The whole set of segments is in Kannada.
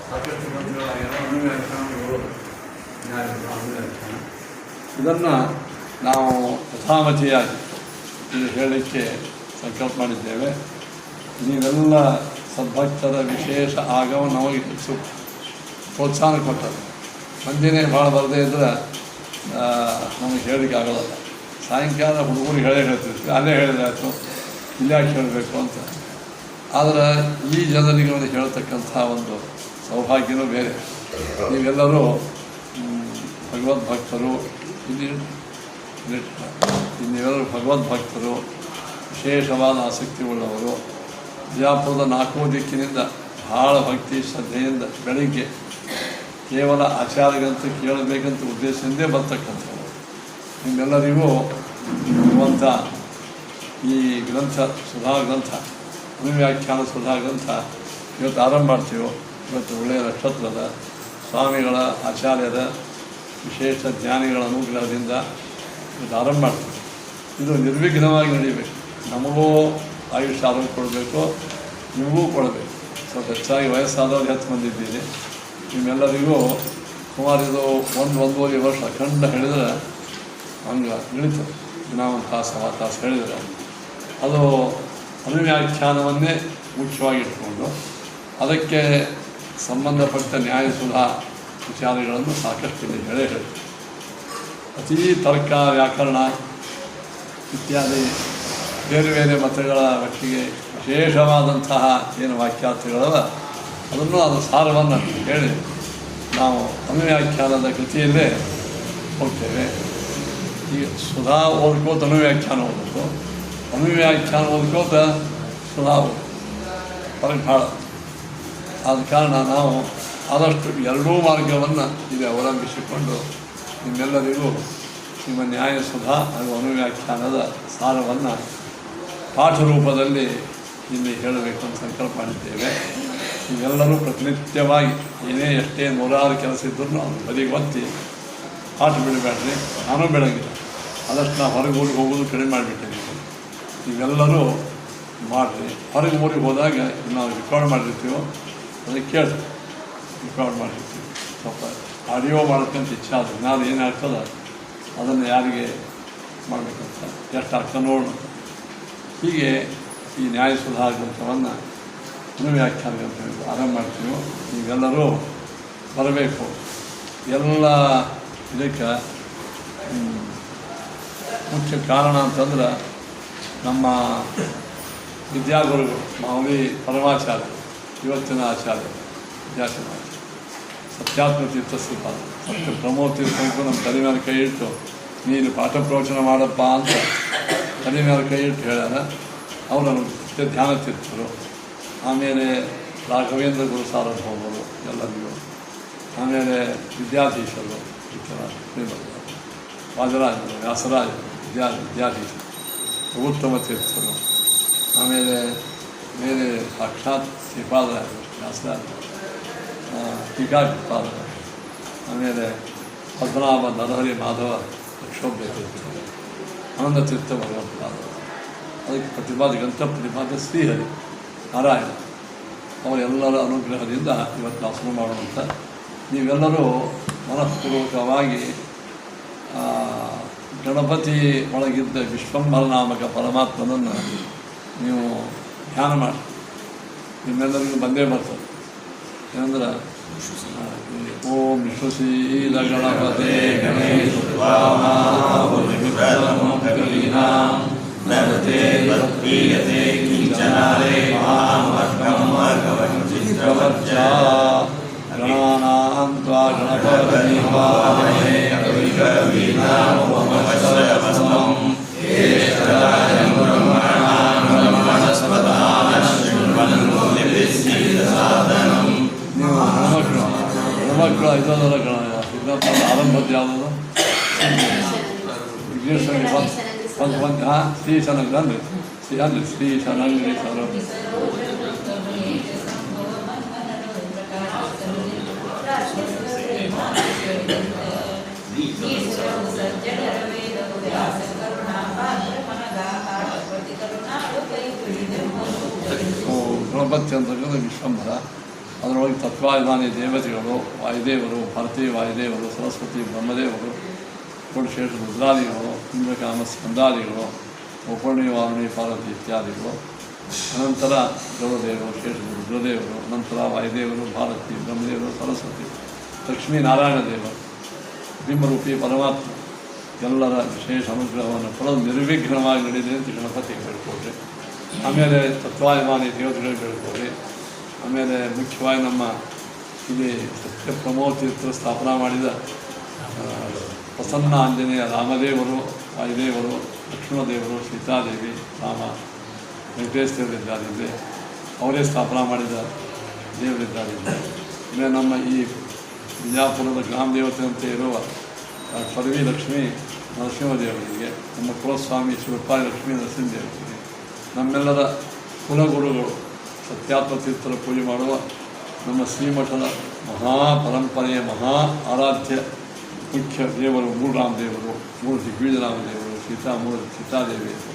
ಸಾಕಷ್ಟು ಗ್ರಂಥಗಳಾಗ್ಯಾವ. ಅನುವ್ಯಾಖ್ಯಾನ ಬರೋದು ಅನುವ್ಯಾಖ್ಯಾನ. ಇದನ್ನು ನಾವು ಯಥಾಮತಿಯಾಗಿ ಇದು ಹೇಳಲಿಕ್ಕೆ ಸಂಕಲ್ಪ ಮಾಡಿದ್ದೇವೆ. ನೀವೆಲ್ಲ ಸದ್ಭಕ್ತರ ವಿಶೇಷ ಆಗಮ ನಮಗೆ ಹೆಚ್ಚು ಪ್ರೋತ್ಸಾಹ ಕೊಟ್ಟರು. ಮಂದಿನೇ ಭಾಳ ಬರದೇ ಇದ್ದರೆ ನಮಗೆ ಹೇಳಲಿಕ್ಕೆ ಆಗೋಲ್ಲ. ಸಾಯಂಕಾಲ ಹುಡುಗರಿಗೆ ಹೇಳ್ತಿರ್ತೀವಿ, ಅಲ್ಲೇ ಹೇಳಿದಾಯ್ತು, ಇಲ್ಲಾಕೆ ಹೇಳಬೇಕು ಅಂತ. ಆದರೆ ಈ ಜನರಿಗೆ ಒಂದು ಹೇಳ್ತಕ್ಕಂಥ ಒಂದು ಸೌಭಾಗ್ಯನೂ ಬೇರೆ. ನೀವೆಲ್ಲರೂ ಭಗವದ್ಭಕ್ತರು, ನೀವೆಲ್ಲರೂ ಭಗವದ್ಭಕ್ತರು, ವಿಶೇಷವಾದ ಆಸಕ್ತಿ ಉಳ್ಳವರು. ಬಿಜಾಪುರದ 4 ದಿಕ್ಕಿನಿಂದ ಭಾಳ ಭಕ್ತಿ ಶ್ರದ್ಧೆಯಿಂದ ಬೆಳಗ್ಗೆ ಕೇವಲ ಆಚಾರ್ಯಗಂತೂ ಕೇಳಬೇಕಂತ ಉದ್ದೇಶದಿಂದೇ ಬರ್ತಕ್ಕಂಥವು. ನಿಮ್ಮೆಲ್ಲರಿಗೂ ಇರುವಂಥ ಈ ಗ್ರಂಥ ಸುಧಾ ಗ್ರಂಥ, ಅನುವ್ಯಾಖ್ಯಾನ ಸುಧಾ ಗ್ರಂಥ ಇವತ್ತು ಆರಂಭ ಮಾಡ್ತೀವೋ. ಇವತ್ತು ಒಳ್ಳೆಯ ನಕ್ಷತ್ರದ ಸ್ವಾಮಿಗಳ ಆಚಾರ್ಯರ ವಿಶೇಷ ಜ್ಞಾನಿಗಳ ಅನುಗ್ರಹದಿಂದ ಇವತ್ತು ಆರಂಭ ಮಾಡ್ತೀವಿ. ಇದು ನಿರ್ವಿಘ್ನವಾಗಿ ನಡೀಬೇಕು. ನಮಗೂ ಆಯುಷ್ಯ ಆರೋಗ್ಯ ಕೊಡಬೇಕು, ನಿಮಗೂ ಕೊಡಬೇಕು. ಸ್ವಲ್ಪ ಹೆಚ್ಚಾಗಿ ವಯಸ್ಸಾದವ್ರು ಹೆಚ್ಚು ಬಂದಿದ್ದೀರಿ. ನಿಮ್ಮೆಲ್ಲರಿಗೂ ಸುಮಾರು ಇದು 1-1.5 ವರ್ಷ ಅಖಂಡ ಹೇಳಿದರೆ ಹಂಗೆ ನಡೀತದೆ. ದಿನ 1 ತಾಸು 2 ತಾಸು ಹೇಳಿದರೆ ಅದು ಅನುವ್ಯಾಖ್ಯಾನವನ್ನೇ ಮುಖ್ಯವಾಗಿ ಇಟ್ಕೊಂಡು ಅದಕ್ಕೆ ಸಂಬಂಧಪಟ್ಟ ನ್ಯಾಯಸುಧಾ ವಿಚಾರಗಳನ್ನು ಸಾಕಷ್ಟು ಇಲ್ಲಿ ಹೇಳಿ ಅತೀ ತರ್ಕ, ವ್ಯಾಕರಣ ಇತ್ಯಾದಿ ಬೇರೆ ಬೇರೆ ಮತಗಳ ವ್ಯಕ್ತಿಗೆ ವಿಶೇಷವಾದಂತಹ ಏನು ವಾಕ್ಯಾರ್ಥಗಳವ ಅದನ್ನು ಅದರ ಸಾರವನ್ನು ಹೇಳಿ ನಾವು ಅನುವ್ಯಾಖ್ಯಾನದ ಕೃತಿಯಲ್ಲೇ ಹೋಗ್ತೇವೆ. ಈಗ ಸುಧಾ ಓದ್ಕೋತ ಅನುವ್ಯಾಖ್ಯಾನ ಓದಬೇಕು, ಅನುವ್ಯಾಖ್ಯಾನ ಓದ್ಕೋತ ಸುಧಾ ಹೊರಗೆ ಭಾಳ. ಆದ ಕಾರಣ ನಾವು ಆದಷ್ಟು ಎರಡೂ ಮಾರ್ಗವನ್ನು ಇಲ್ಲಿ ಅವಲಂಬಿಸಿಕೊಂಡು ನಿಮ್ಮೆಲ್ಲರಿಗೂ ನಿಮ್ಮ ನ್ಯಾಯಸುಧಾ ಹಾಗೂ ಅನುವ್ಯಾಖ್ಯಾನದ ಸಾರವನ್ನು ಪಾಠ ರೂಪದಲ್ಲಿ ಇಲ್ಲಿ ಹೇಳಬೇಕು ಅಂತ ಸಂಕಲ್ಪ ಮಾಡಿದ್ದೇವೆ. ನೀವೆಲ್ಲರೂ ಪ್ರತಿನಿತ್ಯವಾಗಿ ಎಷ್ಟೇ 100 ಕೆಲಸ ಇದ್ದರೂ ನಾವು ಬದಿಗೆ ಒತ್ತಿ ಪಾಠ ಬಿಡಬೇಡ್ರಿ. ನಾನು ಬೆಳಗಿಲ್ಲ, ಆದಷ್ಟು ನಾವು ಹೊರಗೆ ಊರಿಗೆ ಹೋಗೋದು ಕಡಿಮೆ ಮಾಡಿಬಿಟ್ಟಿದ್ದೀವಿ. ನೀವೆಲ್ಲರೂ ಮಾಡಿರಿ. ಹೊರಗೆ ಊರಿಗೆ ಹೋದಾಗ ನಾವು ರೆಕಾರ್ಡ್ ಮಾಡಿರ್ತೀವೋ ಅದಕ್ಕೆ ಕೇಳಿ ರೆಕಾರ್ಡ್ ಮಾಡಿರ್ತೀವಿ. ಸ್ವಲ್ಪ ಆಡಿಯೋ ಮಾಡೋಕ್ಕಂತ ಇಚ್ಛೆ ಆದರೆ ನಾನು ಏನು ಆಗ್ತದೆ ಅದನ್ನು ಯಾರಿಗೆ ಮಾಡಬೇಕಂತ ಎಷ್ಟು ಆಗ್ತದೆ ನೋಡೋಣ. ಹೀಗೆ ಈ ನ್ಯಾಯಸುಧಾ ಗ್ರಂಥವನ್ನು ಅನುವ್ಯಾಖ್ಯಾನ ಗ್ರಂಥ ಆರಂಭ ಮಾಡ್ತೀವಿ. ನೀವೆಲ್ಲರೂ ಬರಬೇಕು. ಎಲ್ಲ ಇದಕ್ಕೆ ಮುಖ್ಯ ಕಾರಣ ಅಂತಂದ್ರೆ ನಮ್ಮ ವಿದ್ಯಾಗುರುಗಳು ಮಾಮೂಲಿ ಪರಮಾಚಾರ್ಯ, ಇವತ್ತಿನ ಆಚಾರ್ಯ ವಿದ್ಯಾಚಾರ್ಯ ಸತ್ಯಾತ್ಮ ತೀರ್ಥ ಶ್ರೀಪಾದ ಸತ್ಯ ಪ್ರಮೋದ ತೀರ್ಥಕ್ಕೂ ನಮ್ಮ ತಲೆ ಮೇಲೆ ಕೈ ಇಟ್ಟು ನೀನು ಪಾಠ ಪ್ರವಚನ ಮಾಡಪ್ಪ ಅಂತ ತಲೆ ಮೇಲೆ ಕೈ ಇಟ್ಟು ಹೇಳ್ಯಾರ. ಅವರನ್ನು ಧ್ಯಾನ ತೀರ್ಥರು. ಆಮೇಲೆ ರಾಘವೇಂದ್ರ ಗುರು ಸಾರ್ವಭೌಮರು ಎಲ್ಲರಿಗೂ. ಆಮೇಲೆ ವಿದ್ಯಾಧೀಶರು ಈ ಥರ ವಾದರಾಜರು, ವ್ಯಾಸರಾಜರು, ವಿದ್ಯಾಧೀಶರು, ಉತ್ತಮ ತೀರ್ಥರು. ಆಮೇಲೆ ಬೇರೆ ಸಾಕ್ಷಾತ್ ಶ್ರೀಪಾದರಾಜರು, ವ್ಯಾಸರಾಜರು, ಟೀಕಾಪಾದರು. ಆಮೇಲೆ ಪದ್ಮನಾಭ ನರಹರಿ ಮಾಧವ ಲಕ್ಷೋಭ್ಯ ತೀರ್ಥರು, ಆನಂದ ತೀರ್ಥ ಭಗವತ್ಪಾದರು. ಅದಕ್ಕೆ ಪ್ರತಿಪಾದ ಗ್ರಂಥ ಪ್ರತಿಪಾದ ಶ್ರೀಹರಿ ನಾರಾಯಣ ಅವರೆಲ್ಲರ ಅನುಗ್ರಹದಿಂದ ಇವತ್ತು ನಾವು ಶುರು ಮಾಡುವಂಥ ನೀವೆಲ್ಲರೂ ಮನಃಪೂರ್ವಕವಾಗಿ ಗಣಪತಿ ಒಳಗಿದ್ದ ವಿಶ್ವಂಭರ ನಾಮಕ ಪರಮಾತ್ಮನನ್ನು ನೀವು ಧ್ಯಾನ ಮಾಡಿ. ನಿಮ್ಮೆಲ್ಲರಿಗೂ ಬಂದೇ ಬರ್ತದೆ. ಏನಂದ್ರೆ ಓಂ ವಿಶ್ವಶೀಲ ಗಣಪತೆ ಗಣೇಶ ನರತೆ ಭಕ್ತಿಯತೆ ಕಿಂಚನಾರೆ ಮಹಾಮರ್ಗವಂಚಿತ್ರವಚ್ಚ ಗಣಾನಾಂ ತ್ವಾ ಗಣಪತಿ ವಾಮಹೇ ಕವಿಕವೀನಾಮುಪಮಶ್ರವಸ್ತಂ ಜ್ಯೇಷ್ಠರಾಜಂ ಬ್ರಹ್ಮಣಾಂ ಬ್ರಹ್ಮಣಸ್ಪದಾನ ಶೃಣ್ವನ್ನೋ ನಿವೇದಿತಸಾದನಂ. ನೀವು ಹೆಣ್ಮಕ್ಳು ಇದರ ಆರಂಭದ ಯಾವುದದು ವಿಘ್ನೇಶ್ವರಿಗೆ ಒಂದು ಶ್ರೀ ಸನಂಗ್ರಿ ಅಂದರೆ ಶ್ರೀ ಸನಂಗ್ರಿ ಸರ ಗಣಪತಿ ಅಂತಕ್ಕಂಥ ವಿಶ್ವಂಭರ ಅದರೊಳಗೆ ತತ್ವಾಭಿಮಾನಿ ದೇವತೆಗಳು, ವಾಯುದೇವರು, ಭಾರತೀ ವಾಯುದೇವರು, ಸರಸ್ವತಿ ಬ್ರಹ್ಮದೇವರು, ಷೋಡಶೇಷ ರುದ್ರಾದಿಗಳು, ಇಂದ್ರಕಾಮ ಸ್ಕಂದಾದಿಗಳು, ಉಪರ್ಣಿ ವಾರುಣಿ ಪಾರ್ವತಿ ಇತ್ಯಾದಿಗಳು, ಅನಂತರ ದೇವದೇವರು, ಶೇಷ ರುದ್ರದೇವರು, ಅನಂತರ ವಾಯುದೇವರು, ಭಾರತಿ, ಬ್ರಹ್ಮದೇವರು, ಸರಸ್ವತಿ, ಲಕ್ಷ್ಮೀನಾರಾಯಣ ದೇವರು, ಬಿಂಬರೂಪಿ ಪರಮಾತ್ಮ ಎಲ್ಲರ ವಿಶೇಷ ಅನುಗ್ರಹವನ್ನು ಪಡೆದು ನಿರ್ವಿಘ್ನವಾಗಿ ನಡೆಯಲಿ ಅಂತ ಗಣಪತಿಗೆ ಬೇಡ್ಕೊಳ್ರಿ. ಆಮೇಲೆ ತತ್ವಾಭಿಮಾನಿ ದೇವತೆಗಳಿಗೆ ಬೇಡ್ಕೊಳ್ರಿ. ಆಮೇಲೆ ಮುಖ್ಯವಾಗಿ ನಮ್ಮ ಇಲ್ಲಿ ಸತ್ಯ ಪ್ರಮೋದ ತೀರ್ಥರು ಸ್ಥಾಪನಾ ಮಾಡಿದ ಪ್ರಸನ್ನ ಆಂಜನೇಯ ರಾಮದೇವರು, ವಾಯುದೇವರು, ಲಕ್ಷ್ಮಣದೇವರು, ಸೀತಾದೇವಿ, ರಾಮ, ವೆಂಕಟೇಶ ದೇವರಿದ್ದಾರಿದ್ದೆ, ಅವರೇ ಸ್ಥಾಪನಾ ಮಾಡಿದ ದೇವರಿದ್ದಾರಿದ್ದೆ. ಆಮೇಲೆ ನಮ್ಮ ಈ ಬಿಜಾಪುರದ ಗ್ರಾಮ ದೇವತೆ ಅಂತ ಇರುವ ಪರವಿ ಲಕ್ಷ್ಮೀ ನರಸಿಂಹದೇವರಿಗೆ, ನಮ್ಮ ಕುಲಸ್ವಾಮಿ ಶಿವಪಾಲಿ ಲಕ್ಷ್ಮೀ ನರಸಿಂಹದೇವರಿಗೆ, ನಮ್ಮೆಲ್ಲರ ಕುಲಗುರುಗಳು ಸತ್ಯಾತ್ಮ ತೀರ್ಥರ ಪೂಜೆ ಮಾಡುವ ನಮ್ಮ ಶ್ರೀಮಠದ ಮಹಾಪರಂಪರೆಯ ಮಹಾ ಆರಾಧ್ಯ ಮುಖ್ಯ ದೇವರು ಮೂರು ದಿಗ್ವಿಜಯರಾಮದೇವರು, ಸೀತಾದೇವಿಯರು,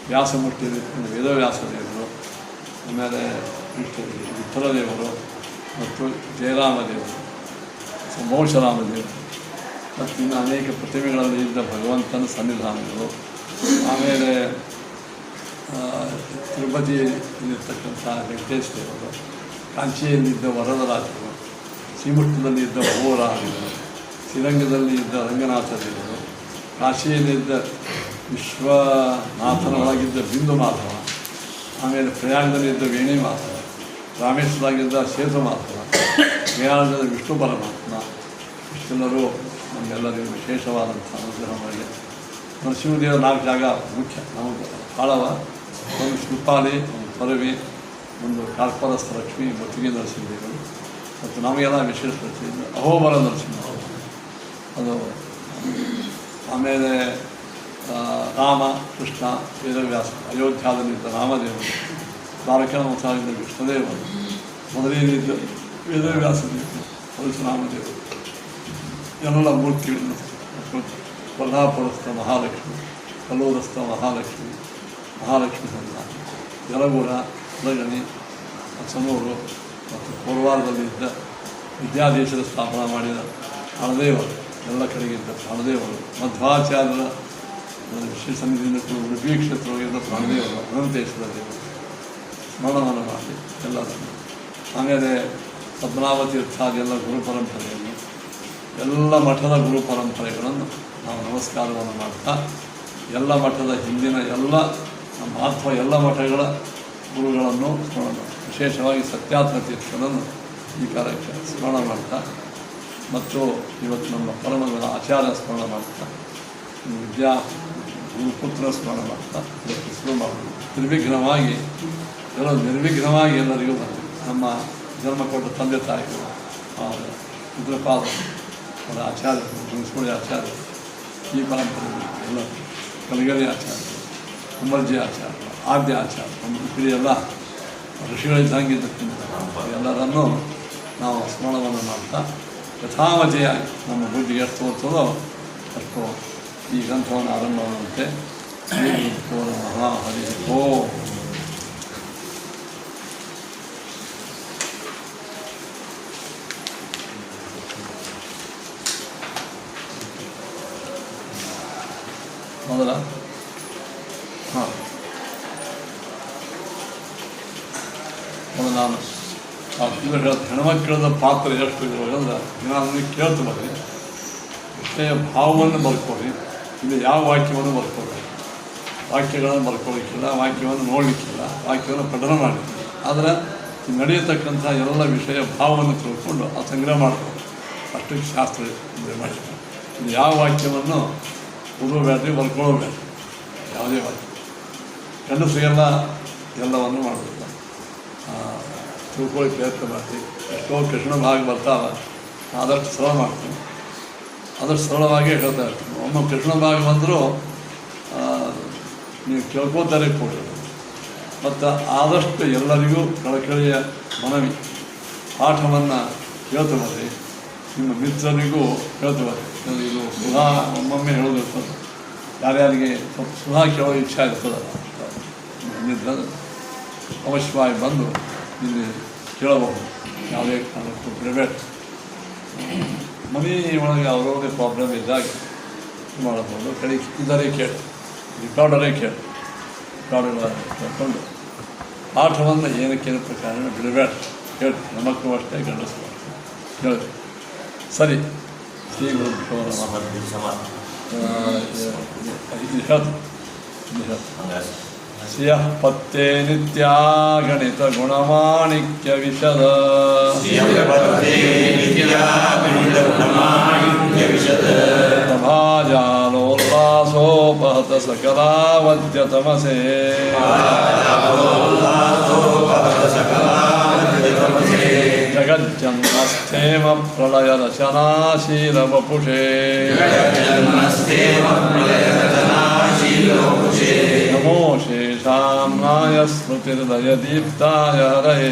ವ್ಯಾಸಮೂರ್ತಿ ವೇದವ್ಯಾಸ ದೇವರು, ಆಮೇಲೆ ವಿಠ್ಠಲ ದೇವರು ಮತ್ತು ಜಯರಾಮ ದೇವರು, ಮೋಕ್ಷರಾಮದೇವರು ಮತ್ತು ಇನ್ನು ಅನೇಕ ಪ್ರತಿಮೆಗಳಲ್ಲಿ ಇದ್ದ ಭಗವಂತನ ಸನ್ನಿಧಾನಗಳು. ಆಮೇಲೆ ತಿರುಪತಿಯಲ್ಲಿರ್ತಕ್ಕಂಥ ವೆಂಕಟೇಶ ದೇವರು, ಕಾಂಚಿಯಲ್ಲಿದ್ದ ವರದರಾಜರು, ಶ್ರೀಮಠದಲ್ಲಿ ಇದ್ದ ಭೂವರಾಜರು, ಶ್ರೀರಂಗದಲ್ಲಿ ಇದ್ದ ರಂಗನಾಥ ದೇವರು, ಕಾಶಿಯಲ್ಲಿದ್ದ ವಿಶ್ವನಾಥನೊಳಗಿದ್ದ ಬಿಂದು ಮಾಧವ, ಆಮೇಲೆ ಪ್ರಯಾಗದಲ್ಲಿದ್ದ ವೇಣಿ ಮಾಧವ, ರಾಮೇಶ್ವರಾಗಿದ್ದ ಸೇತು ಮಾಧವ, ಗಯಾಳದ ವಿಷ್ಣು ಪರಮಾತ್ಮ, ಇಷ್ಟೆಲ್ಲರೂ ನಮಗೆಲ್ಲರಿಗೂ ವಿಶೇಷವಾದಂಥ ಅನುಗ್ರಹ ಮಾಡಿ. ನರಸಿಂಹದೇವರ 4 ಜಾಗ ಮುಖ್ಯ ನಮಗೆ ಕಾಳವ, ಒಂದು ಶಿವಪಾಲಿ, ಒಂದು ಪರವಿ, ಒಂದು ಕಾರ್ಪರಸ್ಥ ಲಕ್ಷ್ಮಿ, ಮುತ್ತಿಗೆ ನರಸಿಂಹದೇವರು, ಮತ್ತು ನಮಗೆಲ್ಲ ವಿಶೇಷ ಅಹೋಬಲ ನರಸಿಂಹ ಅದು. ಆಮೇಲೆ ರಾಮ, ಕೃಷ್ಣ, ವೇದವ್ಯಾಸ, ಅಯೋಧ್ಯಾದಲ್ಲಿದ್ದ ರಾಮದೇವರು, ದ್ವಾರಕಾನಾಥಾಗಿದ್ದ ಕೃಷ್ಣದೇವರು, ಮೊದಲಿನಿದ್ದ ವೇದವ್ಯಾಸದೇವರು, ಪರಶುರಾಮದೇವರು, ಎಲ್ಲ ಮೂರ್ತಿಗಳನ್ನು, ಕೊಲ್ಹಾಪುರಸ್ಥ ಮಹಾಲಕ್ಷ್ಮಿ, ಕಲ್ಲೂರಸ್ಥ ಮಹಾಲಕ್ಷ್ಮಿ ಸಂಧಾನ, ಯಲಗೂರ, ಹುಲಗಣಿ, ಸನೂರು ಮತ್ತು ಕೋರವಾರದಲ್ಲಿದ್ದ ವಿದ್ಯಾದೇಶದ ಸ್ಥಾಪನಾ ಮಾಡಿದ ಹಣದೇವರು, ಎಲ್ಲ ಕಡೆಗಿದ್ದ ಹಣದೇವರು, ಮಧ್ವಾಚಾರ್ಯರ ಶ್ರೀ ಸನ್ನಿಧಿಯಿಂದ ಉಡುಪಿ ಕ್ಷೇತ್ರವಾಗಿದ್ದ ಪ್ರಾಣದೇವರು, ಅನಂತೇಶ್ವರ ದೇವರು ಸ್ಮರಣವನ್ನು ಮಾಡಿ ಎಲ್ಲರನ್ನು. ಆಮೇಲೆ ಪದ್ಮನಾಭತೀರ್ಥಾದಿ ಎಲ್ಲ ಗುರು ಪರಂಪರೆಯನ್ನು, ಎಲ್ಲ ಮಠದ ಗುರು ಪರಂಪರೆಗಳನ್ನು ನಾವು ನಮಸ್ಕಾರವನ್ನು ಮಾಡ್ತಾ, ಎಲ್ಲ ಮಠದ ಹಿಂದಿನ ಎಲ್ಲ ಮಹತ್ವ ಎಲ್ಲ ಮಠಗಳ ಗುರುಗಳನ್ನು ಸ್ಮರಣ, ವಿಶೇಷವಾಗಿ ಸತ್ಯಾತ್ಮ ತೀರ್ಥರನ್ನು ಈ ಕಾರ್ಯಕ್ಕೆ ಸ್ಮರಣ ಮಾಡ್ತಾ, ಮತ್ತು ಇವತ್ತು ನಮ್ಮ ಪರಮಗಳ ಆಚಾರ್ಯ ಸ್ಮರಣ ಮಾಡ್ತಾ, ಗುರುಪುತ್ರ ಸ್ಮರಣ ಮಾಡ್ತಾ ಇದಕ್ಕೆ ಶುರು ಮಾಡೋದು. ನಿರ್ವಿಘ್ನವಾಗಿ ಎಲ್ಲರಿಗೂ ನಮ್ಮ ಜನ್ಮ ಕೊಟ್ಟ ತಂದೆ ತಾಯಿಗಳು, ರುದ್ರಪಾದ ಅವರ ಆಚಾರ್ಯರು, ಮುನ್ಸೂಳಿ ಆಚಾರ್ಯರು, ಈ ಪರಂಪರೆ ಎಲ್ಲ ಕಲಿಗಲಿ ಆಚಾರ್ಯರು, ಕುಂಬರ್ಜಿ ಆಚಾರ್ಯರು, ಆದ್ಯ ಆಚಾರ್ಯರು, ನಮ್ಮ ಎಲ್ಲ ಋಷಿಗಳಿದ್ದಂಗಿದ್ದಕ್ಕಿಂತ ಎಲ್ಲರನ್ನೂ ನಾವು ಸ್ಮರಣವನ್ನು ಮಾಡ್ತಾ ಯಥಾಮತಿಯಾಗಿ ನಮ್ಮ ಬುದ್ಧಿಗೆ ಎಷ್ಟು ತೋರ್ತದೋ ಅಷ್ಟು ಈ ಗ್ರಂಥವನ್ನು ಆರಂಭ ಮಾಡುವಂತೆ. ಮಹಾ ಹರಿ ಓಂ. ಮೊದಲ ನಾನು ಹೆಣ್ಮಕ್ಕಳದ ಪಾತ್ರ ಎಷ್ಟು ಇರೋದಂದ್ರೆ ನಾನು ಕೇಳ್ತೀನಿ, ವಿಷಯ ಭಾವವನ್ನು ಬರ್ಕೊಳ್ಳಿ, ಇಲ್ಲಿ ಯಾವ ವಾಕ್ಯವನ್ನು ಬರ್ಕೊಳ್ಳಿ, ವಾಕ್ಯಗಳನ್ನು ಬರ್ಕೊಳ್ಳಿಕ್ಕಿಲ್ಲ, ವಾಕ್ಯವನ್ನು ನೋಡಲಿಕ್ಕಿಲ್ಲ, ವಾಕ್ಯವನ್ನು ಪಠನ ಮಾಡಲಿಕ್ಕಿಲ್ಲ. ಆದರೆ ನಡೆಯತಕ್ಕಂಥ ಎಲ್ಲ ವಿಷಯ ಭಾವವನ್ನು ತಿಳ್ಕೊಂಡು ಆ ಸಂಗ್ರಹ ಮಾಡ್ಬೋದು. ಅಷ್ಟಕ್ಕೆ ಶಾಸ್ತ್ರ ಮಾಡಿ ಇದು ಯಾವ ವಾಕ್ಯವನ್ನು ಓದೋಬೇಡ್ರಿ, ಬರ್ಕೊಳ್ಳೋಬೇಡ್ರಿ, ಯಾವುದೇ ವಾಕ್ಯ. ಗಂಡಸರಿಗೆಲ್ಲ ಎಲ್ಲವನ್ನು ಮಾಡಬೇಕು, ತಿಳ್ಕೊಳ್ಳಿ ಪ್ರಯತ್ನ ಮಾಡ್ತೀವಿ. ಎಷ್ಟೋ ಕೃಷ್ಣ ಭಾಗ ಬರ್ತಾವೆ, ಆದಷ್ಟು ಸರಳ ಮಾಡ್ತೀನಿ, ಆದಷ್ಟು ಸರಳವಾಗಿ ಹೇಳ್ತಾ ಇರ್ತೀನಿ. ಒಮ್ಮೆ ಕೃಷ್ಣ ಭಾಗ ಬಂದರೂ ನೀವು ಕೇಳ್ಕೋತಾರೆ ಕೊಡಿ. ಮತ್ತು ಆದಷ್ಟು ಎಲ್ಲರಿಗೂ ಕಳಕಳಿಯ ಮನವಿ, ಪಾಠವನ್ನು ಕೇಳ್ತು ಬರ್ರಿ, ನಿಮ್ಮ ಮಿತ್ರರಿಗೂ ಕೇಳ್ತು ಬರ್ರಿ. ಇದು ಸುಧಾ ಒಮ್ಮೊಮ್ಮೆ ಹೇಳೋದಿರ್ತದೆ, ಯಾರ್ಯಾರಿಗೆ ಸ್ವಲ್ಪ ಸುಧಾ ಕೇಳೋ ಇಚ್ಛೆ ಇರ್ತದಲ್ಲ, ನಿದ್ರೆ ಅವಶ್ಯವಾಗಿ ಬಂದು ಇಲ್ಲಿ ಕೇಳಬಹುದು. ಯಾವುದೇ ಕಾರಣಕ್ಕೂ ಬಿಡಬೇಡ. ಮನೆ ಒಳಗೆ ಅವರವ್ರದೇ ಪ್ರಾಬ್ಲಮ್ ಇದ್ದಾಗ ಮಾಡಬಹುದು. ಕಡೆಗೆ ಇದರೇ ಕೇಳಿ, ರಿಕಾರ್ಡರೇ ಕೇಳಿ, ರಿಕಾರ್ಡರ್ ಕೇಳ್ಕೊಂಡು ಪಾಠವನ್ನು ಏನಕ್ಕೇನು ಪ್ರಕಾರ ಬಿಡಬೇಡ. ಕೇಳಿ, ನಮಕ್ಕೂ ಅಷ್ಟೇ ಗಂಡಸ್ರು ಕೇಳಿ. ಸರಿ, ಶ್ರೀ ಗುರುಭ್ಯೋ ನಮಃ. ಶ್ರಿಯಃ ಪತ್ತೇ ನಿತ್ಯಾ ಗಣಿತ ಗುಣಮಾಣಿಕ್ಯ ವಿಶದ ಪ್ರಭಾಜಾಲೋಲ್ಲಾಸೋಪಹತ ಸಕಲಾವದ್ಯ ತಮಸೇ ಜಗಜ್ಜನ್ಮಸ್ಥೇಮ ಪ್ರಳಯ ರಚನಾಶೀಲ ವಪುಷೇ ನಮೋ ಶೇಷಾಮ್ನಾಯ ಸ್ಮೃತಿರ್ಲಯದೀಪ್ತಾಯ ಹರಯೇ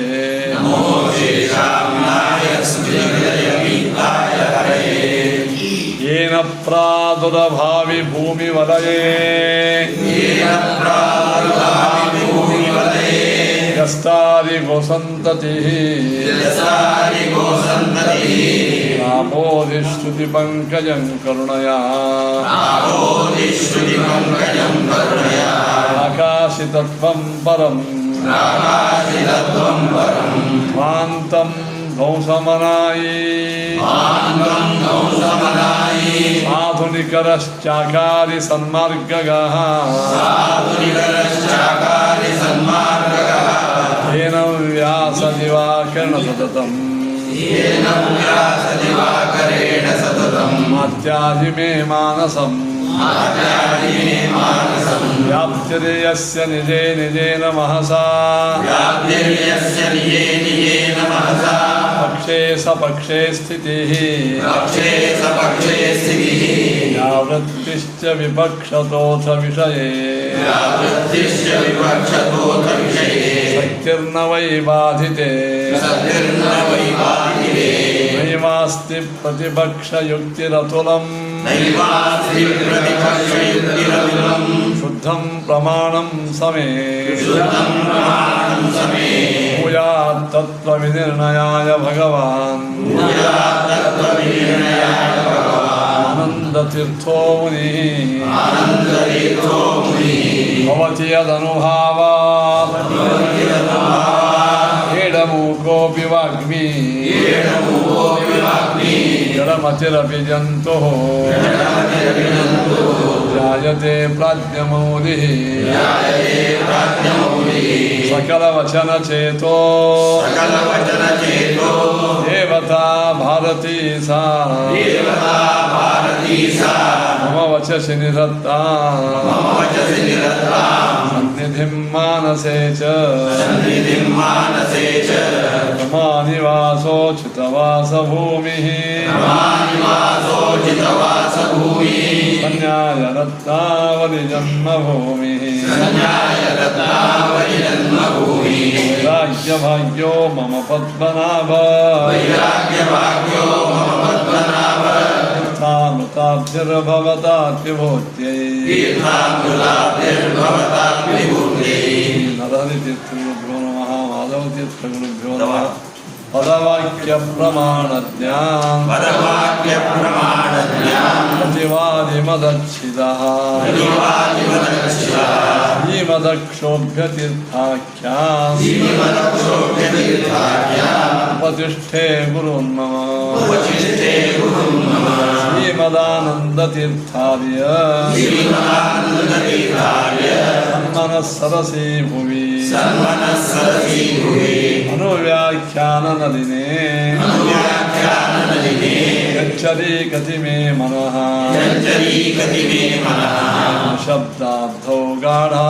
ಯೇನ ಪ್ರಾದುರಭಾವಿ ಭೂಮಿವಲಯೇ ಯಸ್ತಾದಿಗೋ ಸಂತತಿಃ ನಾಬೋಧಿಶ್ರುತಿ ಪಂಕಜಂ ಕರುಣಯಾ ಆಕಾಶಿತತ್ವಂ ಪರಂ ಧ್ವಾಂತಂ ಧ್ವಂಸಮನಾಯಿ ಆಧುನಿಕರಶ್ಚಾಕಾರಿ ಸನ್ಮಾರ್ಗಗಃ येन व्यासदिवाकरेण सततम् मात्यादि मे मानसम् व्याप्तिर्यस्य निजे निजेन महसा पक्षे सपक्षे स्थितिः यावृत्तिश्च विपक्षतोऽथ विषये सत्तिर्न वै बाधिते नैवास्ति प्रतिपक्षयुक्तिरतुलम् शुद्धं प्रमाणं समे भूयात् तत्त्वविनिर्णयाय भगवान् आनन्दतीर्थो मुनिः भवति यदनुभावात् एडमूकोऽपि वाग्मी जडमतिरपि जन्तुः जायते प्राज्ञमौलिः सकलवचनचेतो देवता भारती सा मम वचसि निधत्ता सन्निधिं मानसे च रमानिवासोचितवासभूमिः संज्ञाय रत्नावलिजन्मभूमिः वैराग्यभाग्यो मम पद्मनाभ तीर्थामृताब्धिर्भवताद्विभूत्यै नरहरितीर्थगुरुभ्यो नमः माधवतीर्थगुरुभ्यो नमः पदवाक्यप्रमाणज्ञान प्रतिवादिमदच्छिदः श्रीमदक्षोभ्यतीर्थाख्यान् उपतिष्ठे गुरुन्मम श्रीमदानन्दतीर्थार्य सन्मनः सरसी भुवि अनुव्याख्याननलिने गच्छति गति मे मनः शब्दार्थो गाढा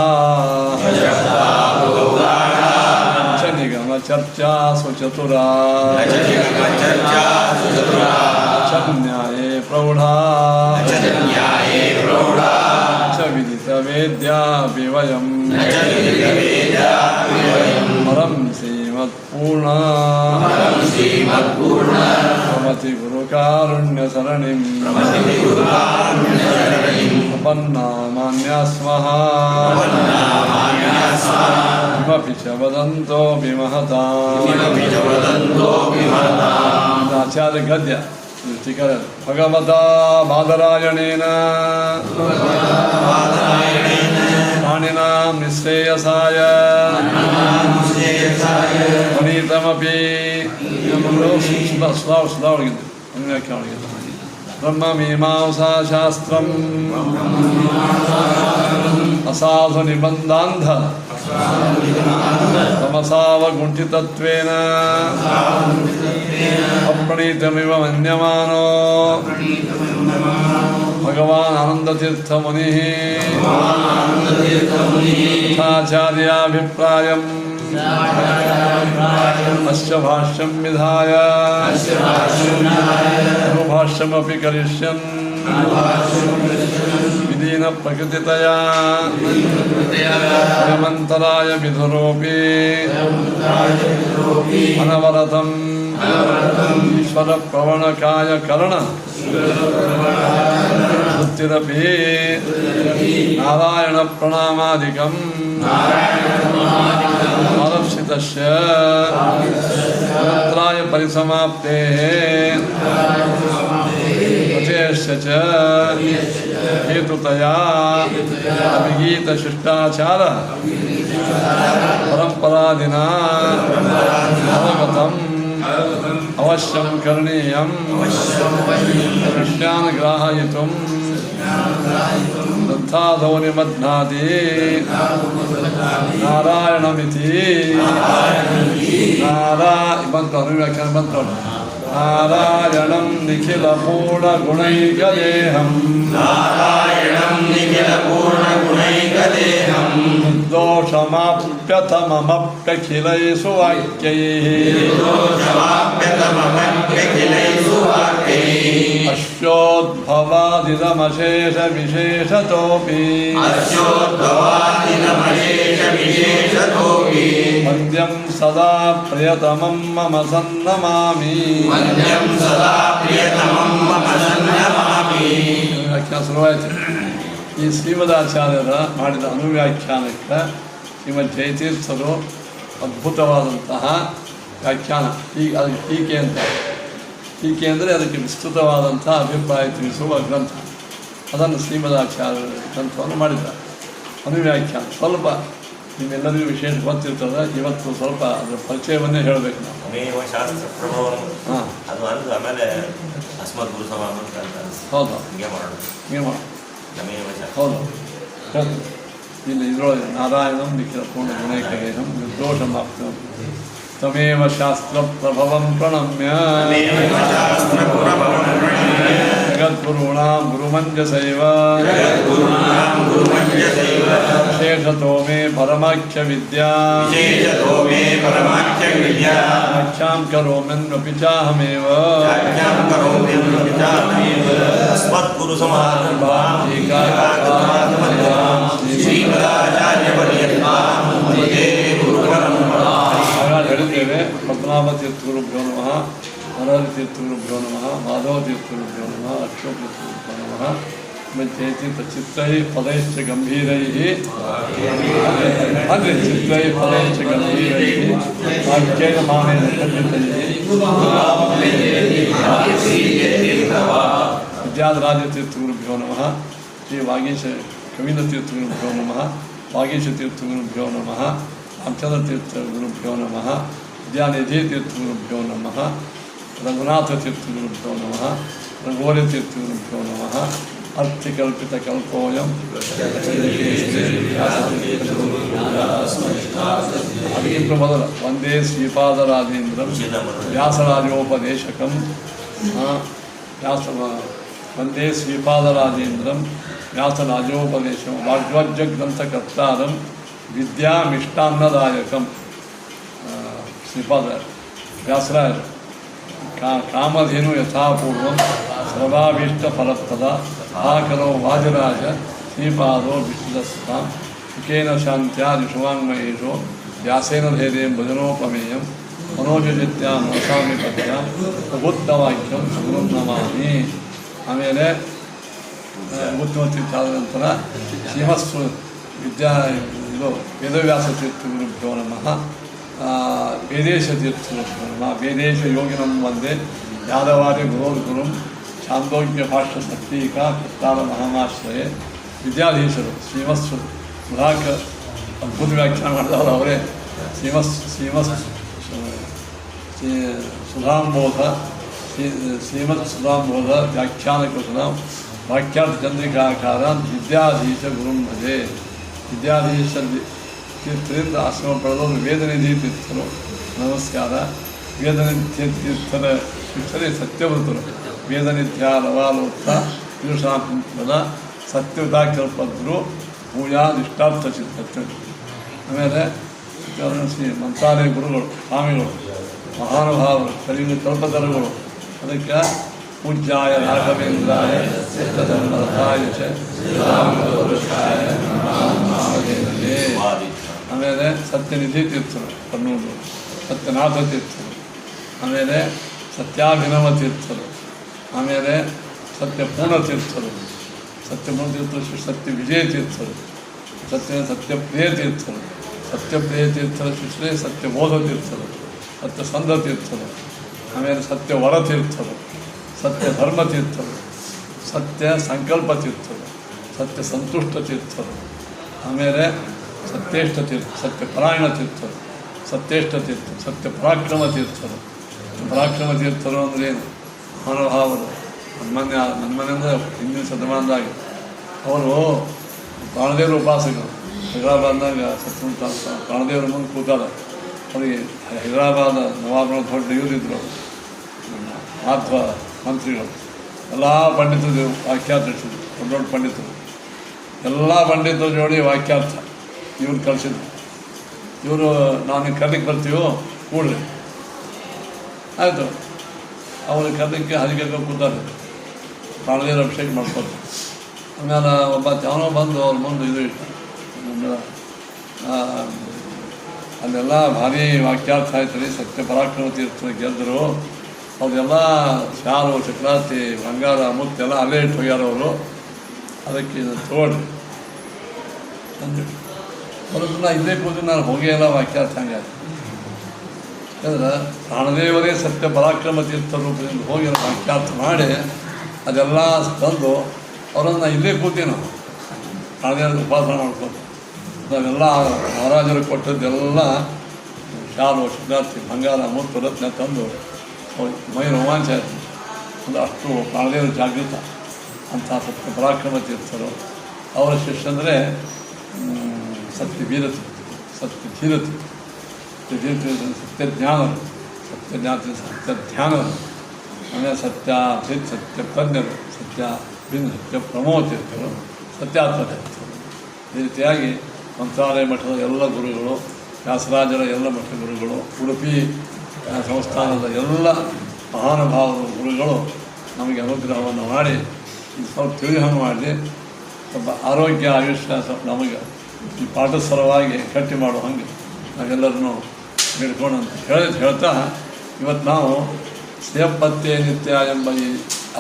च निगमचर्चा सुचतुरा च न्याये प्रौढा च विदितवेद्यापि वयम् परं श्रीमत्पूर्णा ಪ್ರಪತಿ ಗುರುಕಾರುಣ್ಯ ಸರಣಿಂ ಪ್ರಪನ್ನಾಮಾನ್ಯ ಸ್ಮಃ ಕಿಮಪಿ ಚ ವದಂತೋಪಿ ಮಹತಾಂ ಆಚಾರ್ಯ ಗದ್ಯ ಭಗವತಾ ಬಾದರಾಯಣೇನ ಪ್ರಾಣಿನಾಂ ನಿಶ್ರೇಯಸಾಯ ಪುನೀತಮಪಿ ಬ್ರಹ್ಮ ಮೀಮಾಂಸಾ ಶಾಸ್ತ್ರಂ ಅಸಾಧು ನಿಬಂಧಾಂಧ ತಮಸಾವಗುಂಠಿತತ್ವೇನ ಅಪ್ರಣೀತಮಿವ ಮನ್ಯಮಾನೋ ಭಗವಾನ್ ಆನಂದತೀರ್ಥ ಮುನಿಃ ಆಚಾರ್ಯಾಭಿಪ್ರಾಯಂ ಅಸ್ಯ ಭಾಷ್ಯಂ ವಿಧಾಯ ಭಾಷ್ಯಮಪಿ ಕರಿಷ್ಯನ್ ವಿಧೀನ ಪ್ರಕೃತಿತಯಾ ಯಮಂತರಾಯ ವಿಧುರೋಪಿ ಅನವರತಂ ಈಶ್ವರ ಪ್ರವಣಕಾಯ ಕರ್ಣ ವೃತ್ತಿರಪಿ ನಾರಾಯಣ ಪ್ರಣಾಮಾದಿಕಂ ಆರಕ್ಷಿತಸ್ಯ ಅನಂತರಾಯ ಪರಿಸಮಾಪ್ತೇಃ ಪ್ರಚಯಸ್ಯ ಚ ಹೇತುತಯಾ ಅಭಿಗೀತ ಶಿಷ್ಟಾಚಾರ ಪರಂಪರಾದಿನಾ ಅವಗತಂ ಅವಶ್ಯಂ ಕರಣೀಯಂ ವಿಷಯಾನ್ ಗ್ರಾಹಯಿತುಂ ದತ್ತಾದೌ ನಿಮಧ್ನಾತಿ ನಾರಾಯಣಮಿತಿ ಬಂತು ಅನುವ್ಯಾಖ್ಯಾನ ಬಂತು ನಾರಾಯಣಂ ನಿಖಿಲ ಪೂರ್ಣ ಗುಣೈಕದೇಹಂ ನಿರ್ದೋಷಮಾಪ್ಯತಮಮಪ್ಯಖಿಲೈಸು ವಾಕ್ಯೈಃ ಅಶ್ಯೋದ್ಭವಾದಿದಮಶೇಷ ವಿಶೇಷತೋಪಿ ವಂದ್ಯಂ ಸದಾ ಪ್ರಿಯತಮಂ ಮಮ ಸನ್ನಮಾಮಿ ವ್ಯಾಖ್ಯಾನ ಶುರುವಾಯಿತು. ಈ ಶ್ರೀಮದಾಚಾರ್ಯರ ಮಾಡಿದ ಅನುವ್ಯಾಖ್ಯಾನಕ್ಕೆ ಶ್ರೀಮದ್ ಜಯತೀರ್ಥರು ಅದ್ಭುತವಾದಂತಹ ವ್ಯಾಖ್ಯಾನ ಅದಕ್ಕೆ ಟೀಕೆ ಅಂತ. ಟೀಕೆ ಅಂದರೆ ಅದಕ್ಕೆ ವಿಸ್ತೃತವಾದಂಥ ಅಭಿಪ್ರಾಯ ತಿಳಿಸುವ ಗ್ರಂಥ. ಅದನ್ನು ಶ್ರೀಮದಾಚಾರ್ಯರ ಗ್ರಂಥವನ್ನು ಮಾಡಿದ್ದಾರೆ. ಅನುವ್ಯಾಖ್ಯಾನ ಸ್ವಲ್ಪ ನಿಮ್ಮೆಲ್ಲರಿಗೂ ವಿಶೇಷ ಗೊತ್ತಿರ್ತದೆ. ಇವತ್ತು ಸ್ವಲ್ಪ ಅದರ ಪರಿಚಯವನ್ನೇ ಹೇಳಬೇಕು ನಾವು. ಹಾಂ ಹೌದು ಹಿಂಗೆ ಮಾಡೋದು ಹೌದು. ಇಲ್ಲಿ ಇದರೊಳಗೆ ನಾರಾಯಣಂ ನಿಖಿಲ ಪೂರ್ಣ ಗುಣೈಕದೇಹಂ ನಿರ್ದೋಷಮಾಪ್ತಂ ತಮೇವ ಶಾಸ್ತ್ರ ಪ್ರಭವಂ ಪ್ರಣಮ್ಯ ಜಗದ್ಗುರುಣಾಂ ಗುರುಮಂಜಸೈವ ವಿಶೇಷತೋ ಮೇ ಪರಮಾಖ್ಯ ವಿದ್ಯಾ ವ್ಯಾಖ್ಯಾಂ ಕರೋಮ್ಯನ್ವಪಿ ಚಾಹಮೇವ ಹೇಳಿದ್ದೇವೆ. ಪದ್ಮನಾಭ ತೀರ್ಥಗುರುಭ್ಯೋ ನಮಃ, ನರಹರಿ ತೀರ್ಥಗುರುಭ್ಯೋ ನಮಃ, ಮಾಧವ ತೀರ್ಥಗುರುಭ್ಯೋ ನಮಃ, ಅಶೋಕ ತೀರ್ಥಗುರುಭ್ಯೋ ನಮಃ. ತೀರ್ಥ ಚಿತ್ರೈ ಪದೈಶ್ಚ ಗಂಭೀರೈಃ ಅಂದರೆ ಚಿತ್ರೈ ಪದೈಶ್ಚ ಗಂಭೀರೈಃ ವಾಕ್ಯೇನ ಮಾನೇನ ಖಂಡಿತೈಃ ವಿದ್ಯಾಧರಾಜ ತೀರ್ಥಗುರುಭ್ಯೋ ನಮಃ, ಶ್ರೀ ವಾಗೀಶ ಕವೀಂದ್ರ ತೀರ್ಥಗುರುಭ್ಯೋ ನಮಃ, ವಾಗೀಶ ತೀರ್ಥಗುರುಭ್ಯೋ ನಮಃ, ರಾಮಚಂದ್ರ ತೀರ್ಥಗುರುಭ್ಯೋ ನಮಃ, ವಿದ್ಯಾನಿಧಿ ತೀರ್ಥಗುರುಭ್ಯೋ ನಮಃ, ರಘುನಾಥ ತೀರ್ಥಗುರುಭ್ಯೋ ನಮಃ, ರಘುವರ್ಯ ತೀರ್ಥಗುರುಭ್ಯೋ ನಮಃ. ಅರ್ಥಿಕಲ್ಪಿತಕಲ್ಪೋಯಂ ಅದಕ್ಕಿಂತ ಮೊದಲು ವಂದೇ ಶ್ರೀಪಾದರಾಜೇಂದ್ರಂ ವ್ಯಾಸರಾಜೋಪದೇಶಕಂ ವಂದೇ ಶ್ರೀಪಾದರಾಜೇಂದ್ರಂ ವ್ಯಾಸರಾಜೋಪದೇಶಂ ವಾಗ್ವಜ್ಜಗ್ರಂಥಕರ್ತಾರಂ ವಿದ್ಯಾಮಿಷ್ಟಾನ್ನದಾಯಕಂ. ಶ್ರೀಪಾದ ವ್ಯಾಸರಾಯರು ಕಾಮಧೇನು ಯಥಾಪೂರ್ವಂ ಸರ್ವಾಭೀಷ್ಟ ಫಲಪ್ರದ ಆಕರೋ ವಾಜರಾಜ ಶ್ರೀಪಾದೋ ವಿಷ್ಣುದಸ್ತಾಂ ಸುಖೇನ ಶಾಂತ್ಯಾ ನಿಷುವಾಂಗಮಯೇಶೋ ವ್ಯಾಸೇನ ಧೈರ್ಯಂ ಭಜನೋಪಮೇಯಂ ಮನೋಜಜಿತ್ಯ ಮನಸಾಮಿ ಪದ್ಯ ಪ್ರಬುದ್ಧವಾಕ್ಯಂ ಗುರುಂ ನಮಾಮಿ. ಆಮೇಲೆ ಬುದ್ಧಿಮ ತೀರ್ಥ ಆದ ನಂತರ ಶ್ರೀಮಸ್ಸು ಇದು ವೇದವ್ಯಾಸ ತೀರ್ಥ ಗುರುಭ್ಯೋ ನಮಃ. ವೇದೇಶ ತೀರ್ಥ ಗುರುಭ್ಯೋ ನಮಃ. ವೇದೇಶ ಯೋಗಿನಂ ವಂದೇ ಯಾದವಾದಿ ಗುರೋರ್ಗುರುಂ ಛಾಂದೋಗ್ಯ ಭಾಷ್ಯ ಸತ್ಯೀಕಾ ಕೃತ್ತಾಲ ಮಹಾಮಾಶ್ರಯೇ. ವಿದ್ಯಾಧೀಶರು ಶ್ರೀಮಸ್ಸು ಸುಧಾಕ ಅದ್ಭುತ ವ್ಯಾಖ್ಯಾನ ಮಾಡಿದವರು ಅವರೇ. ಸುಧಾಂಬೋಧ ಶ್ರೀಮತ್ ಸುಧಾಂಬೋಧ ವ್ಯಾಖ್ಯಾನಕೃತನ ವಾಕ್ಯಾರ್ಥ ಚಂದ್ರಿಕಾಕಾರ ವಿದ್ಯಾಧೀಶ ಗುರುಂ ಭಜೆ. ವಿದ್ಯಾಧೀಶ ತೀರ್ಥರಿಂದ ಆಶ್ರಮ ಪಡೆದವರು ವೇದನಿಧಿ ತೀರ್ಥರು ನಮಸ್ಕಾರ. ವೇದನಿತ್ಯ ತೀರ್ಥರ ಶಿಕ್ಷರೇ ಸತ್ಯವ್ರತರು. ವೇದನಿತ್ಯ ಲವಾಲೋತ್ತ ಪುರುಷಾಂತದ ಸತ್ಯದಾಕಲ್ಪದ್ರು ಪೂಜಾ ನಿಷ್ಠಾರ್ಥ ಸತ್ಯ. ಆಮೇಲೆ ಶ್ರೀ ಮಂತ್ರಾಲಯ ಗುರುಗಳು ಸ್ವಾಮಿಗಳು ಮಹಾನುಭಾವರು ಕಲಿಯುಗ ಕಲ್ಪತರುಗಳು. ಅದಕ್ಕೆ ಪೂಜ್ಯಾಯ ರಾಘವೇಂದ್ರಾಯ ಸಿದ್ಧಧರ್ಮರಥಾಯ ಚ ಆಮೇಲೆ ಸತ್ಯನಿಧಿ ತೀರ್ಥರು ಕರ್ನೂರು, ಸತ್ಯನಾಥ ತೀರ್ಥರು, ಆಮೇಲೆ ಸತ್ಯಾಭಿನವ ತೀರ್ಥರು, ಆಮೇಲೆ ಸತ್ಯಪೂರ್ಣ ತೀರ್ಥರು, ಸತ್ಯಪೂರ್ಣ ತೀರ್ಥರು ಶ್ರೀ ಸತ್ಯ ವಿಜಯ ತೀರ್ಥರು, ಸತ್ಯಪ್ರಿಯ ತೀರ್ಥರು, ಸತ್ಯಪ್ರಿಯ ತೀರ್ಥರ ಶಿಷ್ಯರೇ ಸತ್ಯಬೋಧ ತೀರ್ಥರು, ಸತ್ಯಸಂಧ ತೀರ್ಥರು, ಆಮೇಲೆ ಸತ್ಯವರ ತೀರ್ಥರು, ಸತ್ಯ ಧರ್ಮ ತೀರ್ಥರು, ಸತ್ಯ ಸಂಕಲ್ಪ ತೀರ್ಥರು, ಸತ್ಯ ಸಂತುಷ್ಟ ತೀರ್ಥರು, ಆಮೇಲೆ ಸತ್ಯೇಷ್ಟ ತೀರ್ಥ, ಸತ್ಯಪರಾಯಣ ತೀರ್ಥರು, ಸತ್ಯೇಷ್ಟ ತೀರ್ಥರು, ಸತ್ಯ ಪರಾಕ್ರಮ ತೀರ್ಥರು. ಪರಾಕ್ರಮ ತೀರ್ಥರು ಅಂದರೆ ಏನು? ಮಹಾನುಭಾವರು. ನನ್ನ ಮನೆಯಿಂದ ಹಿಂದಿನ ಶತಮಾನದಾಗ ಅವರು ಪ್ರಾಣದೇವರ ಉಪಾಸಕರು. ಹೈದರಾಬಾದ್ನಾಗ ಸತ್ಯವಂತ ಪ್ರಾಣದೇವರ ಮುಂದೆ ಕೂತಾರ. ಅವರಿಗೆ ಹೈದರಾಬಾದ ನವಾಬನ ದೊಡ್ಡ ಇವರಿದ್ದರು, ಮಹತ್ವ ಮಂತ್ರಿಗಳು. ಎಲ್ಲ ಪಂಡಿತರು ವಾಕ್ಯಾರ್ಥ ಇಡ್ತಿದ್ರು, ದೊಡ್ಡ ದೊಡ್ಡ ಪಂಡಿತರು. ಎಲ್ಲ ಪಂಡಿತರ ಜೋಡಿ ವಾಕ್ಯಾರ್ಥ ಇವ್ರು ಕಳಿಸಿದ್ರು. ಇವರು ನಾನು ಕರ್ಲಿಕ್ಕೆ ಬರ್ತೀವೋ ಕೂಡ್ರಿ ಆಯಿತು. ಅವ್ರಿಗೆ ಕರ್ಲಿಕ್ಕೆ ಹರಿಕೆ ಕೂತಾರೆ, ಪ್ರಾಣದೇವರ ಅಭಿಷೇಕ ಮಾಡ್ಕೊತಾರೆ. ಆಮೇಲೆ ಒಬ್ಬ ಅವನೋ ಬಂದು ಅವ್ರ ಮುಂದೆ ಇದು ಇಟ್ಟು ಅಲ್ಲೆಲ್ಲ ಭಾರಿ ವಾಕ್ಯಾರ್ಥ ಆಯ್ತು ರೀ. ಸತ್ಯ ಪರಾಕ್ರಮ ತೀರ್ಥ ಗೆದ್ದರು. ಅವ್ರೆಲ್ಲ ಶಾಲು ಚಕ್ರಾತಿ ಬಂಗಾರ ಮುತ್ತೆಲ್ಲ ಅಲ್ಲೇ ಇಟ್ಟು ಹೋಗ್ಯಾರ ಅವರು. ಅದಕ್ಕೆ ಇದು ತಗೊಳ್ರಿ ಅಂದು ಹೊರತು ನಾ ಇಲ್ಲೇ ಕೂತು ನಾನು ಹೋಗಿಯಲ್ಲ ವಾಕ್ಯಾರ್ಥ ಹಂಗಾಯ್ತು. ಯಾಕಂದ್ರೆ ಪ್ರಾಣದೇವರೇ ಸತ್ಯ ಪರಾಕ್ರಮ ತೀರ್ಥ ರೂಪದಿಂದ ಹೋಗಿ ವಾಕ್ಯಾರ್ಥ ಮಾಡಿ ಅದೆಲ್ಲ ತಂದು ಅವರನ್ನು ಇಲ್ಲೇ ಕೂತೀವಿ ನಾವು ಪ್ರಾಣದೇವರ ಉಪಾಸನೆ ಮಾಡ್ಕೊಂಡು. ನಾವೆಲ್ಲ ಮಹಾರಾಜರು ಕೊಟ್ಟದ್ದೆಲ್ಲ ಶಾಲು ಶುದ್ಧಾರ್ಥಿ ಬಂಗಾರ ಮುತ್ತು ರತ್ನ ತಂದು ಮೈ ರೋಮಾಂಚ ಆಯಿತು. ಅದು ಅಷ್ಟು ಪ್ರಾಣದೇವರ ಜಾಗೃತ ಅಂಥ ಸತ್ಯ ಪರಾಕ್ರಮ ತೀರ್ಥರು. ಅವರ ಶಿಷ್ಯಂದರೆ ಸತ್ಯ ವೀರತಿ, ಸತ್ಯ ಧೀರತಿ, ಸತ್ಯಜ್ಞಾನರು, ಸತ್ಯಧ್ಯಾನರು, ಆಮೇಲೆ ಸತ್ಯ ಪ್ರಜ್ಞರು, ಸತ್ಯ ಪ್ರಮೋ ತೀರ್ಥರು, ಸತ್ಯಾತ್ಮ ತೀರ್ಥರು. ಈ ರೀತಿಯಾಗಿ ಮಂತ್ರಾಲಯ ಮಠದ ಎಲ್ಲ ಗುರುಗಳು, ವ್ಯಾಸರಾಜರ ಎಲ್ಲ ಮಠ ಗುರುಗಳು, ಉಡುಪಿ ಸಂಸ್ಥಾನದ ಎಲ್ಲ ಮಹಾನುಭಾವರು ಗುರುಗಳು ನಮಗೆ ಅನುಗ್ರಹವನ್ನು ಮಾಡಿ ಸ್ವಲ್ಪ ತಿಳಿಹನ್ನು ಮಾಡಲಿ. ಸ್ವಲ್ಪ ಆರೋಗ್ಯ ಆಯುಷ್ಯ ಸ್ವಲ್ಪ ನಮಗೆ ಈ ಪಾಠದ ಸಲುವಾಗಿ ಗಟ್ಟಿ ಮಾಡೋ ಹಂಗೆ ನಾವೆಲ್ಲರನ್ನು ಬೇಡ್ಕೊಂಡು ಅಂತ ಹೇಳ್ತಾ ಇವತ್ತು ನಾವು ಶ್ರೇಯಪತ್ಯೆ ನಿತ್ಯ ಎಂಬ ಈ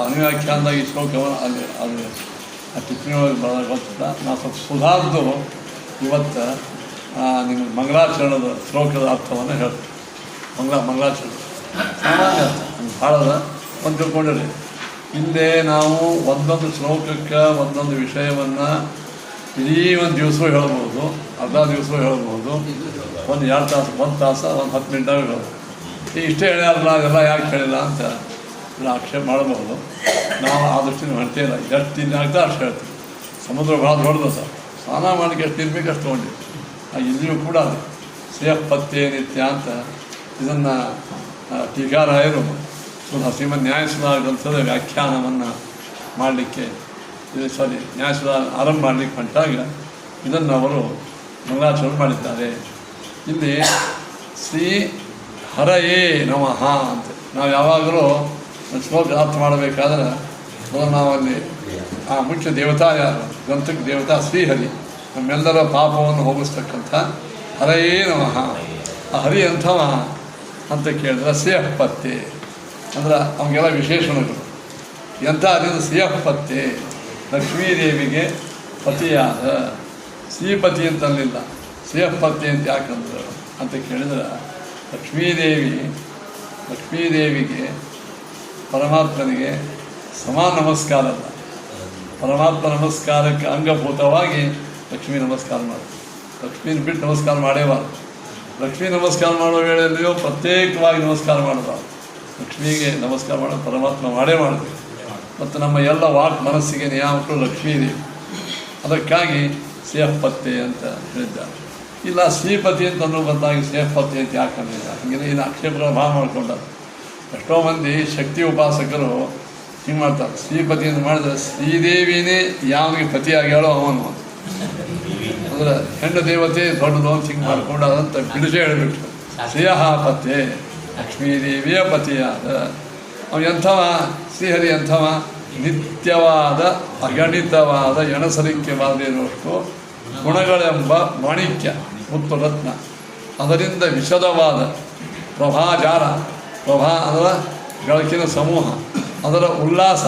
ಅನುವ್ಯಾಖ್ಯಾನದಾಗ ಈ ಶ್ಲೋಕವನ್ನು ಅಲ್ಲಿ ಅದು ಆ ಟಿಪ್ಪಣಿ ಒಳಗೆ ಬರೋದಾಗ ಗೊತ್ತಿಲ್ಲ. ನಾವು ಸ್ವಲ್ಪ ಸುಧಾರ್ದು ಇವತ್ತು ನಿಮಗೆ ಮಂಗಳಾಚರಣದ ಶ್ಲೋಕದ ಅರ್ಥವನ್ನು ಹೇಳ್ತೀವಿ. ಮಂಗಳಾಚರಣ ಸಾಮಾನ್ಯ ಅರ್ಥ ಹಂಗೆ ಭಾಳದ ಒಂದು ತಿಳ್ಕೊಂಡಿರಿ. ಹಿಂದೆ ನಾವು ಒಂದೊಂದು ಶ್ಲೋಕಕ್ಕೆ ಒಂದೊಂದು ವಿಷಯವನ್ನು ಇಡೀ ಒಂದು ದಿವಸ ಹೇಳ್ಬೋದು, ಅರ್ಧ ದಿವಸ ಹೇಳ್ಬೋದು, ಒಂದು 2 ತಾಸು, 1 ತಾಸು, ಒಂದು 10 ಮಿನಿಟಾಗ ಹೇಳ್ಬೋದು. ಇಷ್ಟೇ ಹೇಳ್ಯಾರಲ್ಲ ಅದೆಲ್ಲ ಯಾಕೆ ಹೇಳಿಲ್ಲ ಅಂತ ಆಕ್ಷೇಪ ಮಾಡಬಹುದು. ನಾವು ಆ ದೃಷ್ಟಿನ ಹೊಂಟೇಲ್ಲ. ಎಷ್ಟು ತಿಂದು ಆಗ್ತಾ ಅಷ್ಟು ಹೇಳ್ತೀವಿ. ಸಮುದ್ರ ಭಾಳ ದೊಡ್ಡದು ಸರ್. ಸ್ನಾನ ಮಾಡಲಿಕ್ಕೆ ಎಷ್ಟು ಇರಬೇಕು ಅಷ್ಟು ತೊಗೊಂಡಿವಿ. ಇಲ್ಲಿಯೂ ಕೂಡ ಅದು ಶ್ರೇಯಪತ್ಯೆ ನಿತ್ಯ ಅಂತ ಇದನ್ನು ಟೀಕಾರಾಯರು ಶ್ರೀಮದ್ ನ್ಯಾಯಸುಧಾ ಗ್ರಂಥದ ವ್ಯಾಖ್ಯಾನವನ್ನು ಮಾಡಲಿಕ್ಕೆ ನ್ಯಾಯಸುಧಾ ಆರಂಭ ಮಾಡಲಿಕ್ಕೆ ಹೊಂಟಾಗ ಇದನ್ನು ಅವರು ಮಂಗಳಾಚರಣೆ ಮಾಡಿದ್ದಾರೆ. ಇಲ್ಲಿ ಶ್ರೀ ಹರಯೇ ನಮಃ ಅಂತ ನಾವು ಯಾವಾಗಲೂ ಶ್ಲೋಕ ಅರ್ಥ ಮಾಡಬೇಕಾದ್ರೆ ನಾವಲ್ಲಿ ಆ ಮುಖ್ಯ ದೇವತಾ ಯಾರು? ಗ್ರಂಥಕ್ಕೆ ದೇವತಾ ಶ್ರೀಹರಿ. ನಮ್ಮೆಲ್ಲರ ಪಾಪವನ್ನು ಹೋಗಿಸ್ತಕ್ಕಂಥ ಹರಯೇ ನಮಃ. ಆ ಹರಿ ಅಂಥವ ಅಂತ ಕೇಳಿದ್ರೆ ಶ್ರೇಯಃಪತ್ತೆ ಅಂದ್ರೆ ಅವನಿಗೆಲ್ಲ ವಿಶೇಷಣಗಳು. ಎಂಥ ಅದರಿಂದ ಶ್ರೇಯಃಪತ್ತೆ ಲಕ್ಷ್ಮೀದೇವಿಗೆ ಪತಿಯಾದ, ಶ್ರೀಪತಿ ಅಂತಲ್ಲಿಲ್ಲ, ಶ್ರೇಯಃಪತ್ತೆ ಅಂತ ಯಾಕಂದ್ರೆ ಅಂತ ಕೇಳಿದ್ರೆ ಲಕ್ಷ್ಮೀದೇವಿಗೆ ಪರಮಾತ್ಮನಿಗೆ ಸಮಾನ ನಮಸ್ಕಾರ ಅಲ್ಲ. ಪರಮಾತ್ಮ ನಮಸ್ಕಾರಕ್ಕೆ ಅಂಗಭೂತವಾಗಿ ಲಕ್ಷ್ಮೀ ನಮಸ್ಕಾರ ಮಾಡೋದು. ಲಕ್ಷ್ಮೀನ ಬಿಟ್ಟು ನಮಸ್ಕಾರ ಮಾಡೇಬಾರ್ದು. ಲಕ್ಷ್ಮೀ ನಮಸ್ಕಾರ ಮಾಡುವ ವೇಳೆಯಲ್ಲಿಯೂ ಪ್ರತ್ಯೇಕವಾಗಿ ನಮಸ್ಕಾರ ಮಾಡಬಾರ್ದು. ಲಕ್ಷ್ಮೀಗೆ ನಮಸ್ಕಾರ ಮಾಡೋದು ಪರಮಾತ್ಮ ಮಾಡಬೇಕು. ಮತ್ತು ನಮ್ಮ ಎಲ್ಲ ವಾಕ್ ಮನಸ್ಸಿಗೆ ನಿಯಾಮಕರು ಲಕ್ಷ್ಮೀದೇವಿ. ಅದಕ್ಕಾಗಿ ಶ್ರೇಯಃಪತ್ತೆ ಅಂತ ಹೇಳಿದ್ದಾರೆ. ಇಲ್ಲ ಶ್ರೀಪತಿ ಅಂತ ಅನ್ನೋ ಬಂದಾಗಿ ಶ್ರೇಯಃಪತ್ತೆ ಅಂತ ಯಾಕಂದಿಲ್ಲ. ಹಂಗಿಲ್ಲ, ಇನ್ನು ಆಕ್ಷೇಪಗಳ ಭಾವ ಮಾಡ್ಕೊಂಡಾರೆ. ಎಷ್ಟೋ ಮಂದಿ ಶಕ್ತಿ ಉಪಾಸಕರು ಹಿಂಗೆ ಮಾಡ್ತಾರೆ. ಶ್ರೀಪತಿ ಅಂತ ಮಾಡಿದ್ರೆ ಶ್ರೀದೇವಿನೇ ಯಾವನಿಗೆ ಪತಿಯಾಗ್ಯಾಳೋ ಅವನು ಅಂದರೆ ಹೆಣ್ಣು ದೇವತೆ ದೊಡ್ಡದು ಅಂತ ಹಿಂಗೆ ಮಾಡ್ಕೊಂಡು ಅದಂತ ಬಿಡಿಸೇ ಹೇಳಿಬಿಟ್ಟು ಶ್ರೇಯಃಪತ್ತೆ ಲಕ್ಷ್ಮೀದೇವಿಯ ಪತಿಯಾದ ಅವನು ಎಂಥವ ಶ್ರೀಹರಿ ಅಂಥವ ನಿತ್ಯವಾದ ಅಗಣಿತವಾದ ಎಣಸಲಿಕ್ಕೆ ಬಾರದಿರುವಷ್ಟು ಗುಣಗಳೆಂಬ ಮಾಣಿಕ್ಯ ಮುತ್ತು ರತ್ನ, ಅದರಿಂದ ವಿಶದವಾದ ಪ್ರಭಾಜಾಲ, ಅದರ ಬೆಳಕಿನ ಸಮೂಹ, ಅದರ ಉಲ್ಲಾಸ,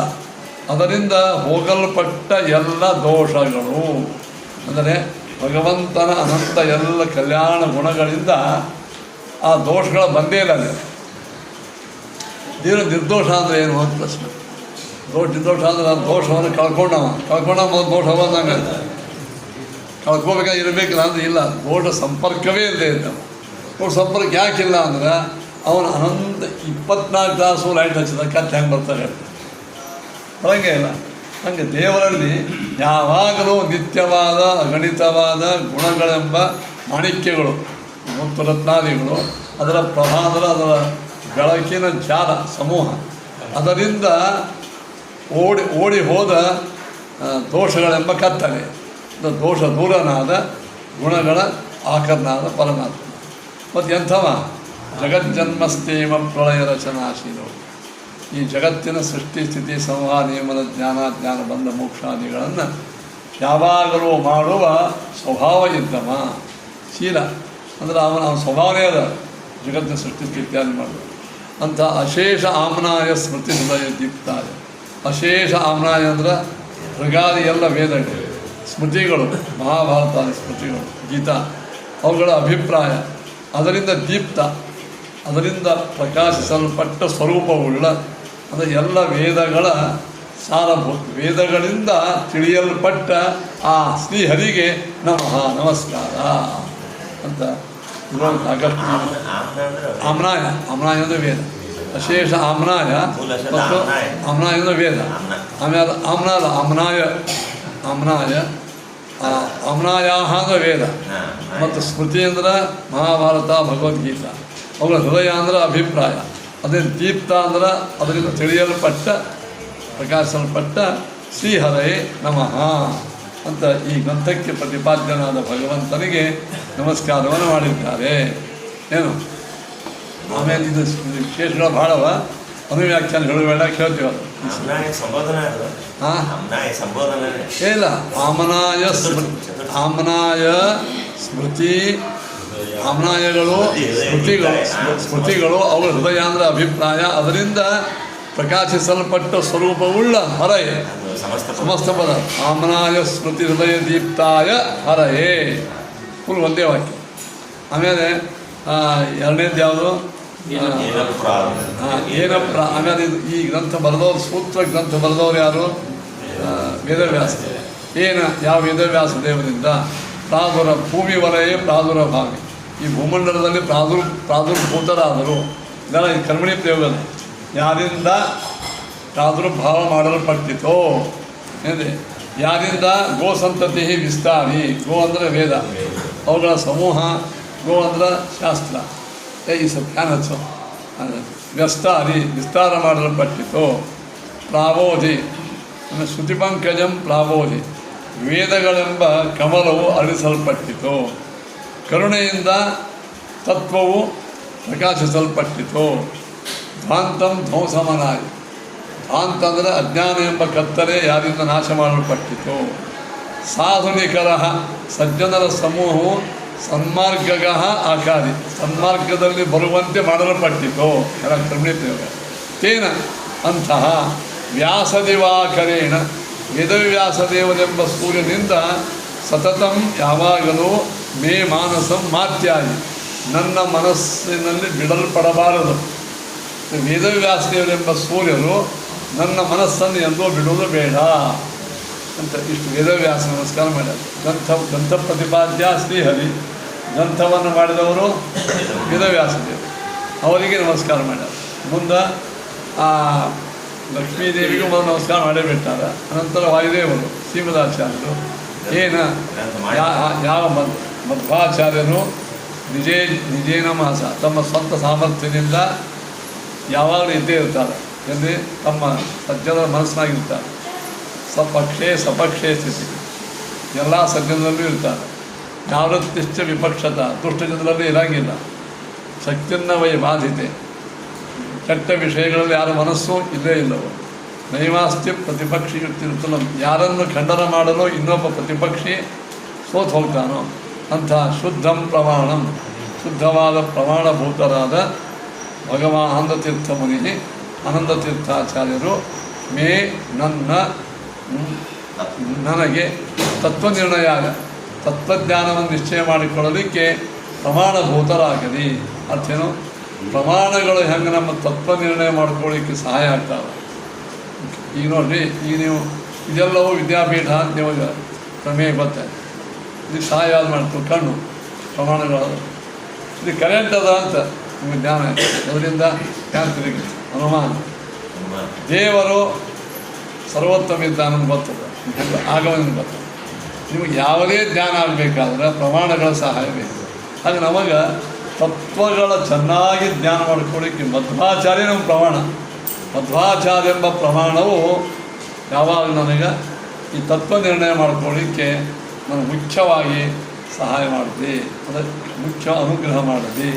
ಅದರಿಂದ ಹೋಗಲ್ಪಟ್ಟ ಎಲ್ಲ ದೋಷಗಳು ಅಂದರೆ ಭಗವಂತನ ಅನಂತ ಎಲ್ಲ ಕಲ್ಯಾಣ ಗುಣಗಳಿಂದ ಆ ದೋಷಗಳ ಬಂದೇ ಇಲ್ಲ. ದೇವರು ನಿರ್ದೋಷ ಅಂದರೆ ಏನು ಅಂತ ಪ್ರಶ್ನೆ. ನಿರ್ದೋಷ ಅಂದರೆ ಆ ದೋಷವನ್ನು ಕಳ್ಕೊಂಡ ಮೊದಲು ದೋಷ ಬಂದಂಗೆ ಕಳ್ಕೋಬೇಕಾಗಿ ಇರಬೇಕಿಲ್ಲ ಅಂದರೆ ಇಲ್ಲ, ದೋಷ ಸಂಪರ್ಕವೇ ಇಲ್ಲದೆ ಇದ್ದಾವೆ. ದೋಷ ಸಂಪರ್ಕ ಯಾಕಿಲ್ಲ ಅಂದ್ರೆ ಅವನು ಅನಂತ 24 ತಾಸು ಲೈಟ್ ಹಚ್ಚಿದ ಕತ್ತೆ ಹೆಂಗೆ ಬರ್ತಾರೆ ಬರಂಗೇ ಇಲ್ಲ. ಹಂಗೆ ದೇವರಲ್ಲಿ ಯಾವಾಗಲೂ ನಿತ್ಯವಾದ ಅಗಣಿತವಾದ ಗುಣಗಳೆಂಬ ಮಾಣಿಕ್ಯಗಳು ಮತ್ತು ರತ್ನಾದಿಗಳು, ಅದರ ಪ್ರಭಾವದ ಅದರ ಬೆಳಕಿನ ಜಾಲ ಸಮೂಹ, ಅದರಿಂದ ಓಡಿ ಹೋದ ದೋಷಗಳೆಂಬ ಕತ್ತಲೆ, ದೋಷ ದೂರನಾದ ಗುಣಗಳ ಆಕರನಾದ ಪರಮಾತ್ಮ. ಮತ್ತು ಎಂಥವ ಜಗಜ್ಜನ್ಮಸ್ತೇಮ ಪ್ರಳಯ ರಚನಾಶೀಲೋ, ಈ ಜಗತ್ತಿನ ಸೃಷ್ಟಿ ಸ್ಥಿತಿ ಸಂಹಾರ ನಿಯಮದ ಜ್ಞಾನ ಬಂಧ ಮೋಕ್ಷಾದಿಗಳನ್ನು ಯಾವಾಗಲೂ ಮಾಡುವ ಸ್ವಭಾವ ಇದ್ದವ. ಶೀಲ ಅಂದರೆ ಅವನ ಸ್ವಭಾವನೇ ಅದ ಜಗತ್ತಿನ ಸೃಷ್ಟಿ ಇತ್ಯಾದಿ ಮಾಡೋದು. ಅಂಥ ಅಶೇಷ ಆಮ್ನಾಯ ಸ್ಮೃತಿ ಹೃದಯ ದೀಪ್ತಾಯ. ಅಶೇಷ ಆಮ್ನಾಯ ಅಂದ್ರೆ ಮೃಗಾದಿ ಎಲ್ಲ ವೇದಗಳು, ಸ್ಮೃತಿಗಳು, ಮಹಾಭಾರತಾದಿ ಸ್ಮೃತಿಗಳು, ಗೀತಾ, ಅವುಗಳ ಅಭಿಪ್ರಾಯ, ಅದರಿಂದ ದೀಪ್ತ, ಅದರಿಂದ ಪ್ರಕಾಶಿಸಲ್ಪಟ್ಟ ಸ್ವರೂಪವುಳ್ಳ, ಅಂದರೆ ಎಲ್ಲ ವೇದಗಳ ಸಾರಭೂತ, ವೇದಗಳಿಂದ ತಿಳಿಯಲ್ಪಟ್ಟ ಆ ಶ್ರೀಹರಿಗೆ ನಮಸ್ಕಾರ ಅಂತ ಆಗಸ್ಟ್. ಆಮ್ನಾಯ ಅಂದರೆ ವೇದ, ಅಶೇಷ ಆಮ್ನಾಯ ಮತ್ತು ಆಮ್ನಾಯ ಅಂದರೆ ವೇದ. ಆಮೇಲೆ ಆಮ್ನಾಯಾಹ ಅಂದರೆ ವೇದ, ಮತ್ತು ಸ್ಮೃತಿ ಅಂದ್ರೆ ಮಹಾಭಾರತ ಭಗವದ್ಗೀತಾ, ಅವುಗಳ ಹೃದಯ ಅಂದ್ರೆ ಅಭಿಪ್ರಾಯ, ಅದೇ ದೀಪ್ತ ಅಂದ್ರೆ ಅದರಿಂದ ತಿಳಿಯಲ್ಪಟ್ಟ ಪ್ರಕಾಶಿಸಲ್ಪಟ್ಟ ಶ್ರೀಹರೇ ನಮಃ ಅಂತ ಈ ಗ್ರಂಥಕ್ಕೆ ಪ್ರತಿಪಾದ್ಯನಾದ ಭಗವಂತನಿಗೆ ನಮಸ್ಕಾರವನ್ನು ಮಾಡಿದ್ದಾರೆ. ಏನು ಆಮೇಲೆ ಇದು ವಿಶೇಷಗಳು ಭಾಳವ, ಅನುವ್ಯಾಖ್ಯಾನ ಹೇಳುವೇಳ ಕೇಳ್ತೀವಿ. ಅದು ಇಲ್ಲ, ಆಮ್ನಾಯ ಸ್ಮೃತಿ, ಆಮ್ನಾಯಗಳು ಸ್ಮೃತಿಗಳು ಅವುಗಳ ಹೃದಯ ಅಂದರೆ ಅಭಿಪ್ರಾಯ, ಅದರಿಂದ ಪ್ರಕಾಶಿಸಲ್ಪಟ್ಟ ಸ್ವರೂಪವುಳ್ಳ ಹರಯೇ ಸಮಸ್ತ ಪದ. ಆಮ್ನಾಯ ಸ್ಮೃತಿ ಹೃದಯ ದೀಪ್ತಾಯ ಹರಯೇ, ಫುಲ್ ಒಂದೇ ವಾಕ್ಯ. ಆಮೇಲೆ ಎರಡನೇದು ಯಾವುದು ಆಮೇಲೆ ಈ ಗ್ರಂಥ ಬರೆದವ್ರು, ಸೂತ್ರ ಗ್ರಂಥ ಬರೆದವ್ರು ಯಾರು? ವೇದವ್ಯಾಸ. ಯಾವ ವೇದವ್ಯಾಸ ದೇವರಿಂದ ಭೂಮಿ ವಲಯ ಪ್ರಾದುರ್ಭಾವಿ, ಈ ಭೂಮಂಡಲದಲ್ಲಿ ಪ್ರಾದುರ್ಭೂತರಾದರು. ಇದೆಲ್ಲ ಈ ಕರ್ಮಣಿ ಪ್ರಯೋಗ. ಯಾರಿಂದ ಪ್ರಾದುರ್ಭಾವ ಮಾಡಲ್ಪಟ್ಟಿತೋ ಏನಿದೆ, ಯಾರಿಂದ ಗೋ ಸಂತತಿ ವಿಸ್ತಾರಿ, ಗೋ ಅಂದರೆ ವೇದ, ಅವುಗಳ ಸಮೂಹ, ಗೋ ಅಂದ್ರೆ ಶಾಸ್ತ್ರ, ಈ ಫ್ಯಾನ್ ಹಚ್ಚೋ ವಿಸ್ತಾರ ಮಾಡಲ್ಪಟ್ಟಿತೋ. ಪ್ರಾಬೋಧಿ ಅಂದರೆ ಶ್ರುತಿಪಂಕಜಂ ಪ್ರಾಬೋಧಿ, ವೇದಗಳೆಂಬ ಕಮಲವು ಅಳಿಸಲ್ಪಟ್ಟಿತು. ಕರುಣೆಯಿಂದ ತತ್ವವು ಪ್ರಕಾಶಿಸಲ್ಪಟ್ಟಿತು. ಧ್ವಾಂತಂ ಧ್ವಂಸಮನಾಯಿ, ಧ್ವಾಂತ ಅಂದರೆ ಅಜ್ಞಾನ ಎಂಬ ಕತ್ತಲೆ ಯಾರಿಂದ ನಾಶ ಮಾಡಲ್ಪಟ್ಟಿತು. ಸಾಧುನಿಕರ ಸಜ್ಜನರ ಸಮೂಹವು ಸನ್ಮಾರ್ಗಗ ಆಕಾರಿ, ಸನ್ಮಾರ್ಗದಲ್ಲಿ ಬರುವಂತೆ ಮಾಡಲ್ಪಟ್ಟಿತು. ಎಲ್ಲ ಕ್ರಮಣೀಯ ತೇನ ಅಂತಹ ವ್ಯಾಸದಿವಾಕರೇಣ ವೇದವ್ಯಾಸದೇವನೆಂಬ ಸೂರ್ಯನಿಂದ ಸತತಂ ಯಾವಾಗಲೂ ಮೇ ಮಾನಸಂ ಮಾತ್ಯಾಗಿ ನನ್ನ ಮನಸ್ಸಿನಲ್ಲಿ ಬಿಡಲ್ಪಡಬಾರದು. ವೇದವ್ಯಾಸದೇವರೆಂಬ ಸೂರ್ಯರು ನನ್ನ ಮನಸ್ಸನ್ನು ಎಂದೋ ಬಿಡೋದು ಬೇಡ ಅಂತ ಇಷ್ಟು ವೇದವ್ಯಾಸ ನಮಸ್ಕಾರ ಮಾಡ್ಯಾರ. ಗ್ರಂಥ ಪ್ರತಿಪಾದ್ಯ ಶ್ರೀಹರಿ, ಗ್ರಂಥವನ್ನು ಮಾಡಿದವರು ವೇದವ್ಯಾಸದೇವರು, ಅವರಿಗೆ ನಮಸ್ಕಾರ ಮಾಡ್ಯಾರ. ಮುಂದೆ ಆ ಲಕ್ಷ್ಮೀದೇವಿಗೂ ಮೊದಲು ನಮಸ್ಕಾರ ಮಾಡೇ ಬಿಟ್ಟಾರ. ಅನಂತರ ವಾಯುದೇವರು ಶ್ರೀಮದಾಚಾರ್ಯರು ಯಾವ ಮಧ್ವಾಚಾರ್ಯರು ನಿಜೇನ ಮಾಸ ತಮ್ಮ ಸ್ವಂತ ಸಾಮರ್ಥ್ಯದಿಂದ ಯಾವಾಗಲೂ ಇದ್ದೇ ಇರ್ತಾರೆ ಎಂದು ತಮ್ಮ ಸಜ್ಜನರ ಮನಸ್ಸಿನಾಗಿರ್ತಾರೆ. ಸಪಕ್ಷೇ ಸ್ಥಿತಿ ಎಲ್ಲ ಸಜ್ಜನರಲ್ಲೂ ಇರ್ತಾರೆ. ಯಾವತ್ತಿಷ್ಟ ವಿಪಕ್ಷತ ದುಷ್ಟ ಜನರಲ್ಲಿ ಇರಂಗಿಲ್ಲ. ಶಕ್ತಿಯನ್ನ ವೈ ಬಾಧಿತೆ, ಕೆಟ್ಟ ವಿಷಯಗಳಲ್ಲಿ ಯಾರ ಮನಸ್ಸು ಇಲ್ಲೇ ಇಲ್ಲವೋ. ನೈವಾಸ್ತಿ ಪ್ರತಿಪಕ್ಷಿ ಯುಕ್ತಿರುತ್ತಲ್ಲ, ಯಾರನ್ನು ಖಂಡನ ಮಾಡಲು ಇನ್ನೊಬ್ಬ ಪ್ರತಿಪಕ್ಷಿ ಸೋತು ಹೋಗ್ತಾನೋ ಅಂಥ ಶುದ್ಧಂ ಪ್ರಮಾಣಂ, ಶುದ್ಧವಾದ ಪ್ರಮಾಣಭೂತರಾದ ಭಗವಾನ್ ಆನಂದತೀರ್ಥ ಮುನಿ ಆನಂದತೀರ್ಥಾಚಾರ್ಯರು ನನಗೆ ತತ್ವನಿರ್ಣಯ ತತ್ವಜ್ಞಾನವನ್ನು ನಿಶ್ಚಯ ಮಾಡಿಕೊಳ್ಳಲಿಕ್ಕೆ ಪ್ರಮಾಣಭೂತರಾಗಲಿ. ಅರ್ಥೇನು? ಪ್ರಮಾಣಗಳು ಹೆಂಗೆ ನಮ್ಮ ತತ್ವ ನಿರ್ಣಯ ಮಾಡ್ಕೊಳ್ಳಿಕ್ಕೆ ಸಹಾಯ ಆಗ್ತಾವೆ. ಈಗ ನೋಡಿರಿ, ಈಗ ನೀವು ಇದೆಲ್ಲವೂ ವಿದ್ಯಾಪೀಠ ಅಂತ ನಿಮಗೆ ಪ್ರಮೇಯ ಬರ್ತದೆ, ಇದಕ್ಕೆ ಸಹಾಯ ಮಾಡ್ತೀವಿ. ಕಣ್ಣು ಪ್ರಮಾಣಗಳು, ಇದು ಕರೆಂಟ್ ಅದ ಅಂತ ನಿಮಗೆ ಜ್ಞಾನ ಅದರಿಂದ ಜ್ಞಾನ ತಿರುಗಿ ಅನುಮಾನ. ದೇವರು ಸರ್ವೋತ್ತಮಿದ್ದಾನ ಬರ್ತದೆ, ಆಗಮನ ಬರ್ತದೆ. ನಿಮಗೆ ಯಾವುದೇ ಜ್ಞಾನ ಆಗಬೇಕಾದ್ರೆ ಪ್ರಮಾಣಗಳ ಸಹಾಯ ಬೇಕು. ಹಾಗೆ ನಮಗೆ ತತ್ವಗಳ ಚೆನ್ನಾಗಿ ಜ್ಞಾನ ಮಾಡ್ಕೊಳ್ಳಿಕ್ಕೆ ಮಧ್ವಾಚಾರ್ಯ ನಮ್ಮ ಪ್ರಮಾಣ. ಮಧ್ವಾಚಾರ್ಯ ಎಂಬ ಪ್ರಮಾಣವು ಯಾವಾಗ ನನಗೆ ಈ ತತ್ವ ನಿರ್ಣಯ ಮಾಡ್ಕೊಳ್ಳಿಕ್ಕೆ ನನಗೆ ಮುಖ್ಯವಾಗಿ ಸಹಾಯ ಮಾಡಿದೆ, ಅಂದರೆ ಮುಖ್ಯ ಅನುಗ್ರಹ ಮಾಡಿದೆ.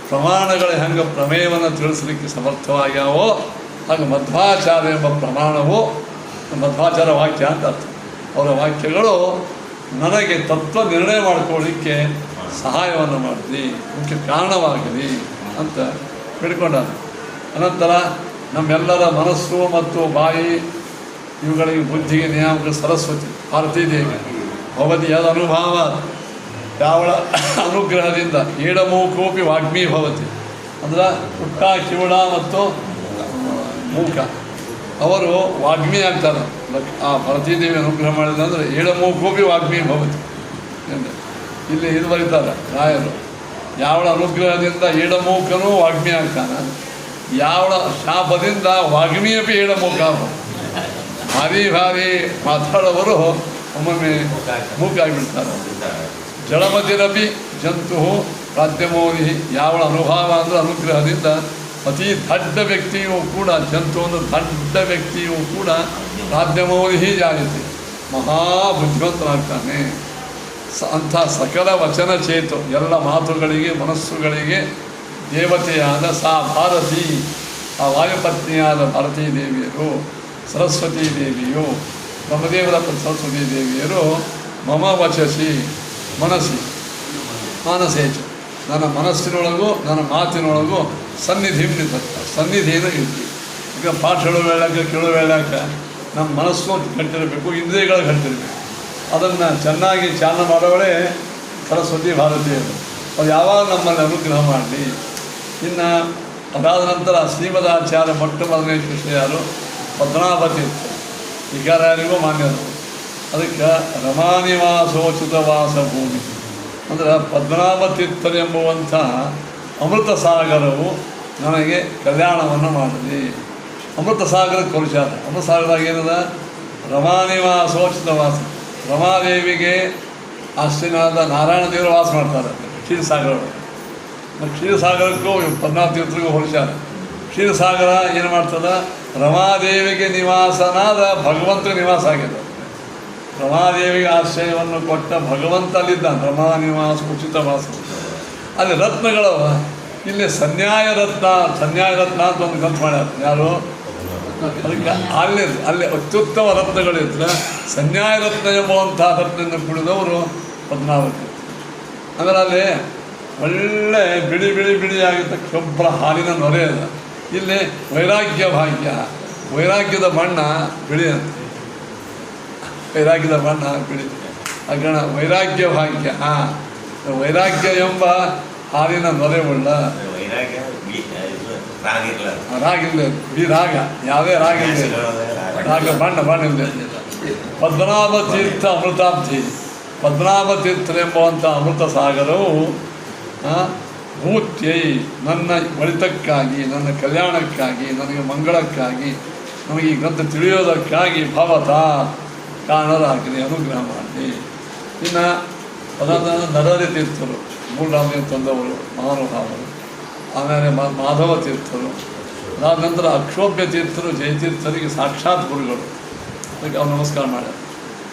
ಪ್ರಮಾಣಗಳು ಹೆಂಗೆ ಪ್ರಮೇಯವನ್ನು ತಿಳಿಸಲಿಕ್ಕೆ ಸಮರ್ಥವಾಗ್ಯಾವೋ ಹಾಗೆ ಮಧ್ವಾಚಾರ್ಯ ಎಂಬ ಪ್ರಮಾಣವು, ಮಧ್ವಾಚಾರ್ಯ ವಾಕ್ಯ ಅಂತ ಅರ್ಥ, ಅವರ ವಾಕ್ಯಗಳು ನನಗೆ ತತ್ವ ನಿರ್ಣಯ ಮಾಡ್ಕೊಳ್ಳಿಕ್ಕೆ ಸಹಾಯವನ್ನು ಮಾಡಿದ್ವಿ, ಮುಖ್ಯ ಕಾರಣವಾಗಲಿ ಅಂತ ಬೇಡ್ಕೊಂಡಾನೆ. ಅನಂತರ ನಮ್ಮೆಲ್ಲರ ಮನಸ್ಸು ಮತ್ತು ಬಾಯಿ ಇವುಗಳಿಗೆ ಬುದ್ಧಿಗೆ ನಿಯಾಮಕ ಸರಸ್ವತಿ ಭಾರತೀದೇವಿ ಭವತಿ ಯದ ಅನುಭವ, ಯಾವಳ ಅನುಗ್ರಹದಿಂದ ಏಡಮೂಕೋಪಿ ವಾಗ್ಮೀ ಭವತಿ, ಅಂದ್ರೆ ಪುಟ್ಟ ಕಿವುಡ ಮತ್ತು ಮೂಕ ಅವರು ವಾಗ್ಮಿ ಆಗ್ತಾರೆ. ಆ ಭಾರತೀದೇವಿ ಅನುಗ್ರಹ ಮಾಡಿದ ಅಂದರೆ ಏಡಮೂಕೋಪಿ ವಾಗ್ಮಿ ಭವತಿ ಎಂದು ಇಲ್ಲಿ ಇದು ಬರೀತಾರೆ ರಾಯರು. ಯಾವಳ ಅನುಗ್ರಹದಿಂದ ಏಡಮೂಕನೂ ವಾಗ್ಮಿ ಆಗ್ತಾನೆ, ಯಾವಳ ಶಾಪದಿಂದ ವಾಗ್ಮಿಯಪಿ ಏಡಮೂಕ. ಭಾರಿ ಮಾತಾಡೋವರು ಒಮ್ಮೊಮ್ಮೆ ಮೂಕ ಆಗಿಬಿಡ್ತಾರೆ. ಜಡಮತಿರಪಿ ಜಂತು ಪ್ರಾದ್ಯಮೋನಿ, ಯಾವಳ ಅನುಭವ ಅಂದರೆ ಅನುಗ್ರಹದಿಂದ ಅತಿ ದೊಡ್ಡ ವ್ಯಕ್ತಿಯೂ ಕೂಡ, ಜಂತು ಅಂದರೆ ದೊಡ್ಡ ವ್ಯಕ್ತಿಯೂ ಕೂಡ ಪ್ರಾದ್ಯಮೋನಿ ಜಾಯತೆ, ಮಹಾಬುದ್ಧಿವಂತನಾಗ್ತಾನೆ. ಅಂಥ ಸಕಲ ವಚನ ಚೇತು, ಎಲ್ಲ ಮಾತುಗಳಿಗೆ ಮನಸ್ಸುಗಳಿಗೆ ದೇವತೆಯಾದ ಸಾ ಭಾರತಿ, ಆ ವಾಯುಪತ್ನಿಯಾದ ಭಾರತೀ ದೇವಿಯರು, ಸರಸ್ವತೀ ದೇವಿಯು, ಬ್ರಹ್ಮದೇವರ ಸರಸ್ವತೀ ದೇವಿಯರು ಮಮ ವಚಸಿ ಮನಸ್ಸಿ ಮಾನಸೇಚ, ನನ್ನ ಮನಸ್ಸಿನೊಳಗೂ ನನ್ನ ಮಾತಿನೊಳಗೂ ಸನ್ನಿಧಿಯನ್ನು ಇರ್ತೀವಿ. ಈಗ ಪಾಠ ಕೇಳೋ ವೇಳಕ್ಕೆ ನಮ್ಮ ಮನಸ್ಸು ಗಟ್ಟಿರಬೇಕು, ಇಂದ್ರಿಯಗಳು ಗಟ್ಟಿರಬೇಕು. ಅದನ್ನು ಚೆನ್ನಾಗಿ ಚಾಲನೆ ಮಾಡೋವಳೇ ಸರಸ್ವತಿ ಭಾರತೀಯರು. ಅದು ಯಾವಾಗ ನಮ್ಮಲ್ಲಿ ಅನುಗ್ರಹ ಮಾಡಲಿ. ಇನ್ನು ಅದಾದ ನಂತರ ಶ್ರೀಮದಾಚಾರ್ಯ ಮೊಟ್ಟ ಮೊದಲನೇ ಶಿಷ್ಯರು ಪದ್ಮನಾಭತಿ ವಿಕಾರ್ಯಾರಿಗೂ ಮಾನ್ಯರು. ಅದಕ್ಕೆ ರಮಾನಿವಾಸೋಚಿತವಾಸ ಭೂಮಿ ಅಂದರೆ ಪದ್ಮನಾಭ ತೀರ್ಥರು ಎಂಬುವಂಥ ಅಮೃತ ಸಾಗರವು ನನಗೆ ಕಲ್ಯಾಣವನ್ನು ಮಾಡಿದೆ. ಅಮೃತ ಸಾಗರ ಕೊಲಿಸಾರ. ಅಮೃತ ಸಾಗರದಾಗ ಏನದ? ರಮಾನಿವಾಸೋಚಿತವಾಸ, ರಮಾದೇವಿಗೆ ಆಶ್ಚರ್ಯನಾದ ನಾರಾಯಣ ದೇವರು ವಾಸ ಮಾಡ್ತಾರೆ ಕ್ಷೀರಸಾಗರ. ಕ್ಷೀರಸಾಗರಕ್ಕೂ ಪದ್ಮನಾಭ ತೀರ್ಥರಿಗೂ ಹೋಲಿಸ್ಯಾರ. ಕ್ಷೀರಸಾಗರ ಏನು ಮಾಡ್ತದೆ? ರಮಾದೇವಿಗೆ ನಿವಾಸನಾದ ಭಗವಂತ ನಿವಾಸ ಆಗಿದೆ. ರಮಾದೇವಿಗೆ ಆಶ್ರಯವನ್ನು ಕೊಟ್ಟ ಭಗವಂತ ಅಲ್ಲಿದ್ದಾನೆ. ರಮಾ ನಿವಾಸ ಉಚಿತ ವಾಸ. ಅಲ್ಲಿ ರತ್ನಗಳು, ಇಲ್ಲಿ ಸನ್ಯಾಯ ರತ್ನ ಅಂತ ಒಂದು ಗ್ರಂಥ ಮಾಡ್ಯಾರ. ಯಾರು? ಅದಕ್ಕೆ ಅಲ್ಲಿ ಅತ್ಯುತ್ತಮ ರತ್ನಗಳಿದ್ರೆ ಸನ್ಯಾಯ ರತ್ನ ಎಂಬುವಂಥ ರತ್ನದಿಂದ ಕುಡಿದವರು ಪದ್ಮನಾಭ. ಆಮೇಲೆ ಅಲ್ಲಿ ಒಳ್ಳೆ ಬಿಡಿಯಾಗಿದ್ದ ಕೆಂಪರ ಹಾಲಿನ ನೊರೆ ಅದ. ಇಲ್ಲಿ ವೈರಾಗ್ಯ ಭಾಗ್ಯ, ವೈರಾಗ್ಯದ ಬಣ್ಣ ಬಿಳಿ ಅಂತ, ವೈರಾಗ್ಯದ ಬಣ್ಣ ಬಿಳಿ ಅಗಣ ವೈರಾಗ್ಯ ಭಾಗ್ಯ. ವೈರಾಗ್ಯ ಎಂಬ ಹಾಲಿನ ನೊರೆ ಉಳ್ಳ ರಾಗಿಲ್ಲ, ಬಿ ರಾಗ, ಯಾವುದೇ ರಾಗ ಇಲ್ಲ, ರಾಗ ಬಣ್ಣ ಇಲ್ಲ. ಪದ್ಮನಾಭ ತೀರ್ಥ ಅಮೃತಾಬ್ಧಿ, ಪದ್ಮನಾಭ ತೀರ್ಥರೆಂಬುವಂಥ ಅಮೃತ ಸಾಗರವು ಭೂತ್ಯೈ ನನ್ನ ಒಳಿತಕ್ಕಾಗಿ, ನನ್ನ ಕಲ್ಯಾಣಕ್ಕಾಗಿ, ನನಗೆ ಮಂಗಳಕ್ಕಾಗಿ, ನಮಗೆ ಈ ಗ್ರಂಥ ತಿಳಿಯೋದಕ್ಕಾಗಿ ಭವತ ಕಾರಣರಾಗಲಿ, ಅನುಗ್ರಹ ಮಾಡಲಿ. ಇನ್ನು ಪದಾರ್ಥ ನರಹರಿ ತೀರ್ಥರು, ಮೂಲರಾಮದೇವ ತಂದವರು ಮಹಾನುಭಾವರು. ಆಮೇಲೆ ಮಾಧವ ತೀರ್ಥರು, ಅದಾದ ನಂತರ ಅಕ್ಷೋಭ್ಯ ತೀರ್ಥರು ಜಯತೀರ್ಥರಿಗೆ ಸಾಕ್ಷಾತ್ ಗುರುಗಳು. ಅದಕ್ಕೆ ಅವ್ರು ನಮಸ್ಕಾರ ಮಾಡ್ಯಾರ.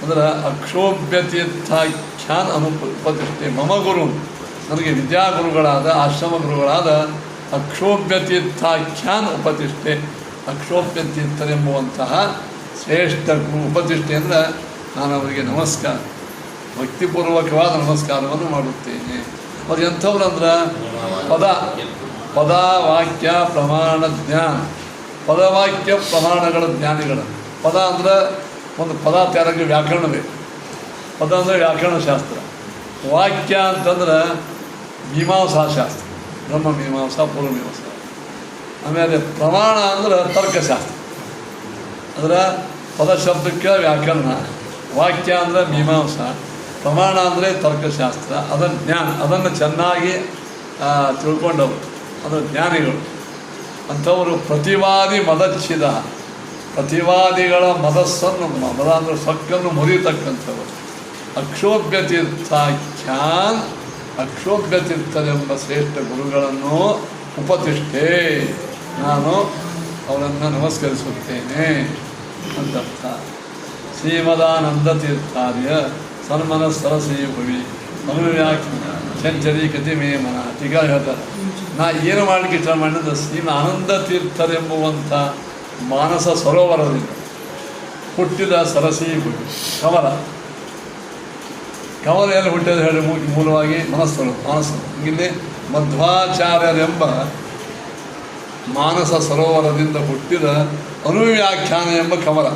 ಅಂದ್ರೆ ಅಕ್ಷೋಭ್ಯ ತೀರ್ಥಾಖ್ಯಾನ್ ಉಪತಿಷ್ಠೆ ಮಮ ಗುರು, ನನಗೆ ವಿದ್ಯಾಗುರುಗಳಾದ ಆಶ್ರಮ ಗುರುಗಳಾದ ಅಕ್ಷೋಭ್ಯ ತೀರ್ಥಾಖ್ಯಾನ್ ಉಪತಿಷ್ಠೆ, ಅಕ್ಷೋಭ್ಯ ತೀರ್ಥರೆಂಬುವಂತಹ ಶ್ರೇಷ್ಠ ಗುರು ಉಪತಿಷ್ಠೆ ಅಂದರೆ ನಾನು ಅವರಿಗೆ ನಮಸ್ಕಾರ, ಭಕ್ತಿಪೂರ್ವಕವಾದ ನಮಸ್ಕಾರವನ್ನು ಮಾಡುತ್ತೇನೆ. ಅವ್ರು ಎಂಥವ್ರಂದ್ರೆ ಪದ ವಾಕ್ಯ ಪ್ರಮಾಣ ಜ್ಞಾನ, ಪದವಾಕ್ಯ ಪ್ರಮಾಣಗಳ ಜ್ಞಾನಿಗಳು. ಪದ ಅಂದರೆ ಒಂದು ಪದ ತಯಾರಾಗಿ ವ್ಯಾಕರಣ ಬೇಕು. ಪದ ಅಂದರೆ ವ್ಯಾಕರಣ ಶಾಸ್ತ್ರ. ವಾಕ್ಯ ಅಂತಂದ್ರೆ ಮೀಮಾಂಸಾ ಶಾಸ್ತ್ರ, ಬ್ರಹ್ಮ ಮೀಮಾಂಸಾ, ಪೂರ್ವ ಮೀಮಾಂಸಾ. ಆಮೇಲೆ ಪ್ರಮಾಣ ಅಂದ್ರೆ ತರ್ಕಶಾಸ್ತ್ರ. ಅಂದ್ರೆ ಪದ ಶಬ್ದಕ್ಕೆ ವ್ಯಾಕರಣ, ವಾಕ್ಯ ಅಂದರೆ ಮೀಮಾಂಸಾ, ಪ್ರಮಾಣ ಅಂದರೆ ತರ್ಕಶಾಸ್ತ್ರ. ಅದನ್ನು ಜ್ಞಾನ, ಅದನ್ನು ಚೆನ್ನಾಗಿ ತಿಳ್ಕೊಂಡವರು, ಅದು ಜ್ಞಾನಿಗಳು. ಅಂಥವರು ಪ್ರತಿವಾದಿ ಮದಚ್ಛಿದ, ಪ್ರತಿವಾದಿಗಳ ಮದಸ್ಸನ್ನು, ಮದ ಅಂದರೆ ಸೊಕ್ಕನ್ನು ಮುರಿತಕ್ಕಂಥವರು. ಅಕ್ಷೋಭ್ಯ ತೀರ್ಥಾಖ್ಯಾನ್, ಅಕ್ಷೋಭ್ಯ ತೀರ್ಥರೆಂಬ ಶ್ರೇಷ್ಠ ಗುರುಗಳನ್ನು ಉಪತಿಷ್ಠೆ, ನಾನು ಅವರನ್ನು ನಮಸ್ಕರಿಸುತ್ತೇನೆ ಅಂತರ್ಥ. ಶ್ರೀಮದಾನಂದ ತೀರ್ಥಾರ್ಯ ಸನ್ಮನ ಸರಸಿ ಭುವಿ ಅನುವ್ಯಾಖ್ಯಾನ ಚಂಚರೀಕತೆ ಮೇ ಮನ. ಈಗ ಹೇಳ್ತಾರೆ, ನಾ ಏನು ಮಾಡಲಿಕ್ಕೆ ಇಷ್ಟ ಮಾಡಿದ್ದು, ಶ್ರೀಮ ಆನಂದ ತೀರ್ಥರೆಂಬುವಂಥ ಮಾನಸ ಸರೋವರದಿಂದ ಹುಟ್ಟಿದ ಸರಸಿ ಭುವಿ ಕಮಲ. ಕಮಲ ಎಲ್ಲಿ ಹುಟ್ಟಿದ ಹೇಳಿ ಮೂಲವಾಗಿ ಮಾನಸ. ಇಲ್ಲಿ ಮಧ್ವಾಚಾರ್ಯರೆಂಬ ಮಾನಸ ಸರೋವರದಿಂದ ಹುಟ್ಟಿದ ಅನುವ್ಯಾಖ್ಯಾನ ಎಂಬ ಕಮಲ.